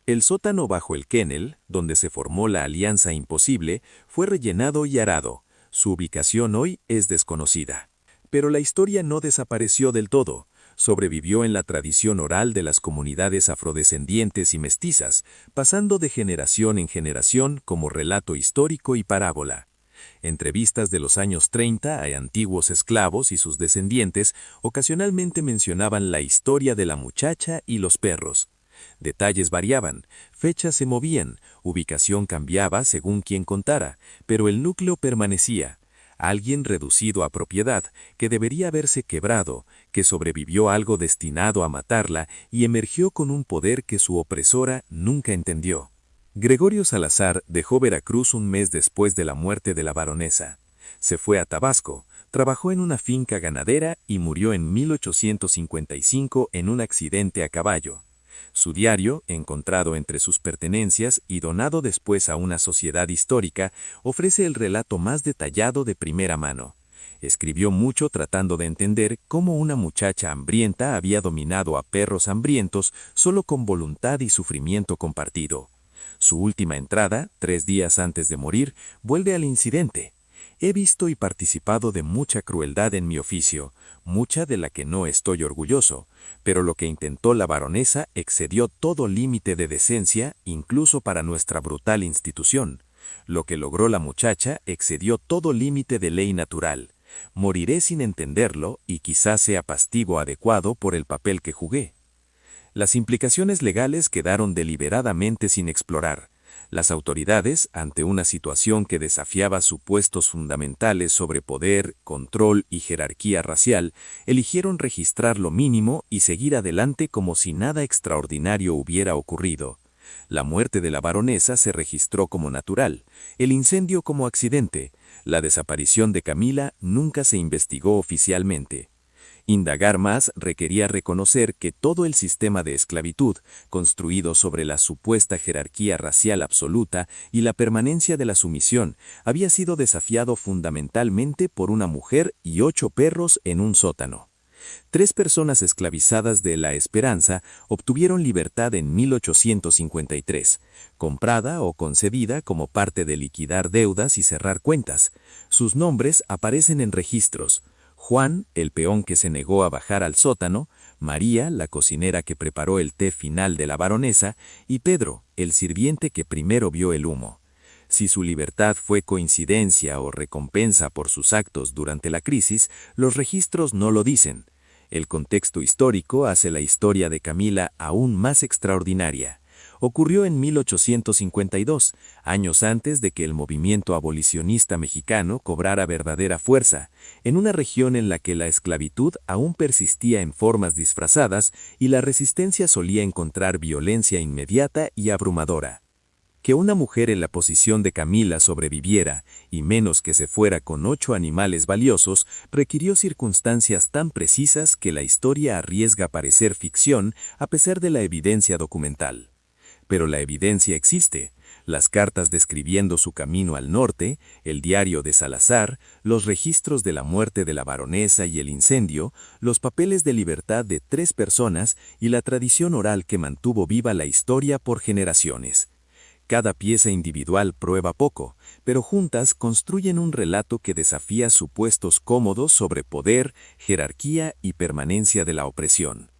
El sótano bajo el kennel, donde se formó la alianza imposible, fue rellenado y arado. Su ubicación hoy es desconocida. Pero la historia no desapareció del todo. Sobrevivió en la tradición oral de las comunidades afrodescendientes y mestizas, pasando de generación en generación como relato histórico y parábola. Entrevistas de los años 30 a antiguos esclavos y sus descendientes ocasionalmente mencionaban la historia de la muchacha y los perros. Detalles variaban, fechas se movían, ubicación cambiaba según quien contara, pero el núcleo permanecía. Alguien reducido a propiedad, que debería haberse quebrado, que sobrevivió a algo destinado a matarla y emergió con un poder que su opresora nunca entendió. Gregorio Salazar dejó Veracruz un mes después de la muerte de la baronesa. Se fue a Tabasco, trabajó en una finca ganadera y murió en 1855 en un accidente a caballo. Su diario, encontrado entre sus pertenencias y donado después a una sociedad histórica, ofrece el relato más detallado de primera mano. Escribió mucho tratando de entender cómo una muchacha hambrienta había dominado a perros hambrientos solo con voluntad y sufrimiento compartido. Su última entrada, 3 días antes de morir, vuelve al incidente. He visto y participado de mucha crueldad en mi oficio, mucha de la que no estoy orgulloso, pero lo que intentó la baronesa excedió todo límite de decencia, incluso para nuestra brutal institución. Lo que logró la muchacha excedió todo límite de ley natural. Moriré sin entenderlo y quizás sea castigo adecuado por el papel que jugué. Las implicaciones legales quedaron deliberadamente sin explorar. Las autoridades, ante una situación que desafiaba supuestos fundamentales sobre poder, control y jerarquía racial, eligieron registrar lo mínimo y seguir adelante como si nada extraordinario hubiera ocurrido. La muerte de la baronesa se registró como natural, el incendio como accidente, la desaparición de Camila nunca se investigó oficialmente. Indagar más requería reconocer que todo el sistema de esclavitud, construido sobre la supuesta jerarquía racial absoluta y la permanencia de la sumisión, había sido desafiado fundamentalmente por una mujer y 8 perros en un sótano. 3 personas esclavizadas de La Esperanza obtuvieron libertad en 1853, comprada o concedida como parte de liquidar deudas y cerrar cuentas. Sus nombres aparecen en registros. Juan, el peón que se negó a bajar al sótano, María, la cocinera que preparó el té final de la baronesa, y Pedro, el sirviente que primero vio el humo. Si su libertad fue coincidencia o recompensa por sus actos durante la crisis, los registros no lo dicen. El contexto histórico hace la historia de Camila aún más extraordinaria. Ocurrió en 1852, años antes de que el movimiento abolicionista mexicano cobrara verdadera fuerza, en una región en la que la esclavitud aún persistía en formas disfrazadas y la resistencia solía encontrar violencia inmediata y abrumadora. Que una mujer en la posición de Camila sobreviviera, y menos que se fuera con 8 animales valiosos, requirió circunstancias tan precisas que la historia arriesga parecer ficción a pesar de la evidencia documental. Pero la evidencia existe. Las cartas describiendo su camino al norte, el diario de Salazar, los registros de la muerte de la baronesa y el incendio, los papeles de libertad de 3 personas y la tradición oral que mantuvo viva la historia por generaciones. Cada pieza individual prueba poco, pero juntas construyen un relato que desafía supuestos cómodos sobre poder, jerarquía y permanencia de la opresión.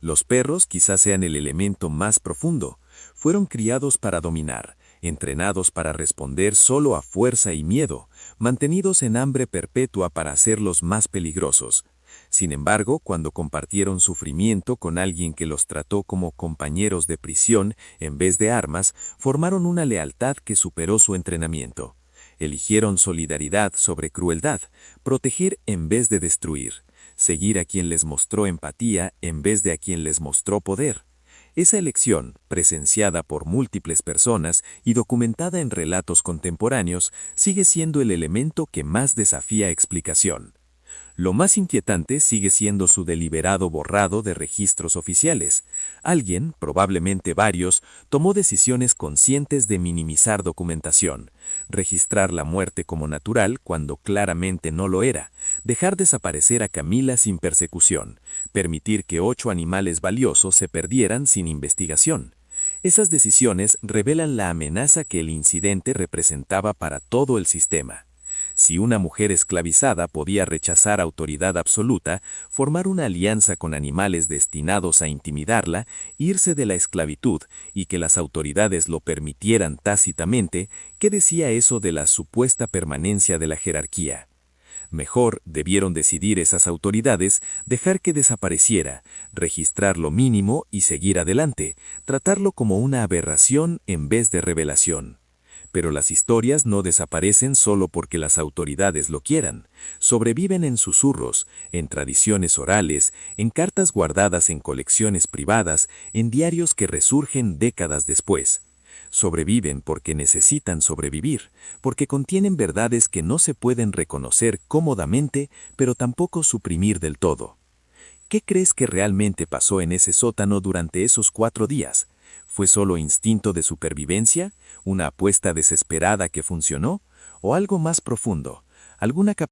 Los perros quizás sean el elemento más profundo. Fueron criados para dominar, entrenados para responder solo a fuerza y miedo, mantenidos en hambre perpetua para hacerlos más peligrosos. Sin embargo, cuando compartieron sufrimiento con alguien que los trató como compañeros de prisión en vez de armas, formaron una lealtad que superó su entrenamiento. Eligieron solidaridad sobre crueldad, proteger en vez de destruir, seguir a quien les mostró empatía en vez de a quien les mostró poder. Esa elección, presenciada por múltiples personas y documentada en relatos contemporáneos, sigue siendo el elemento que más desafía explicación. Lo más inquietante sigue siendo su deliberado borrado de registros oficiales. Alguien, probablemente varios, tomó decisiones conscientes de minimizar documentación, registrar la muerte como natural cuando claramente no lo era, dejar desaparecer a Camila sin persecución, permitir que 8 animales valiosos se perdieran sin investigación. Esas decisiones revelan la amenaza que el incidente representaba para todo el sistema. Si una mujer esclavizada podía rechazar autoridad absoluta, formar una alianza con animales destinados a intimidarla, irse de la esclavitud y que las autoridades lo permitieran tácitamente, ¿qué decía eso de la supuesta permanencia de la jerarquía? Mejor debieron decidir esas autoridades dejar que desapareciera, registrar lo mínimo y seguir adelante, tratarlo como una aberración en vez de revelación. Pero las historias no desaparecen solo porque las autoridades lo quieran. Sobreviven en susurros, en tradiciones orales, en cartas guardadas en colecciones privadas, en diarios que resurgen décadas después. Sobreviven porque necesitan sobrevivir, porque contienen verdades que no se pueden reconocer cómodamente, pero tampoco suprimir del todo. ¿Qué crees que realmente pasó en ese sótano durante esos 4 días? ¿Fue solo instinto de supervivencia? ¿Una apuesta desesperada que funcionó? ¿O algo más profundo? ¿Alguna capacidad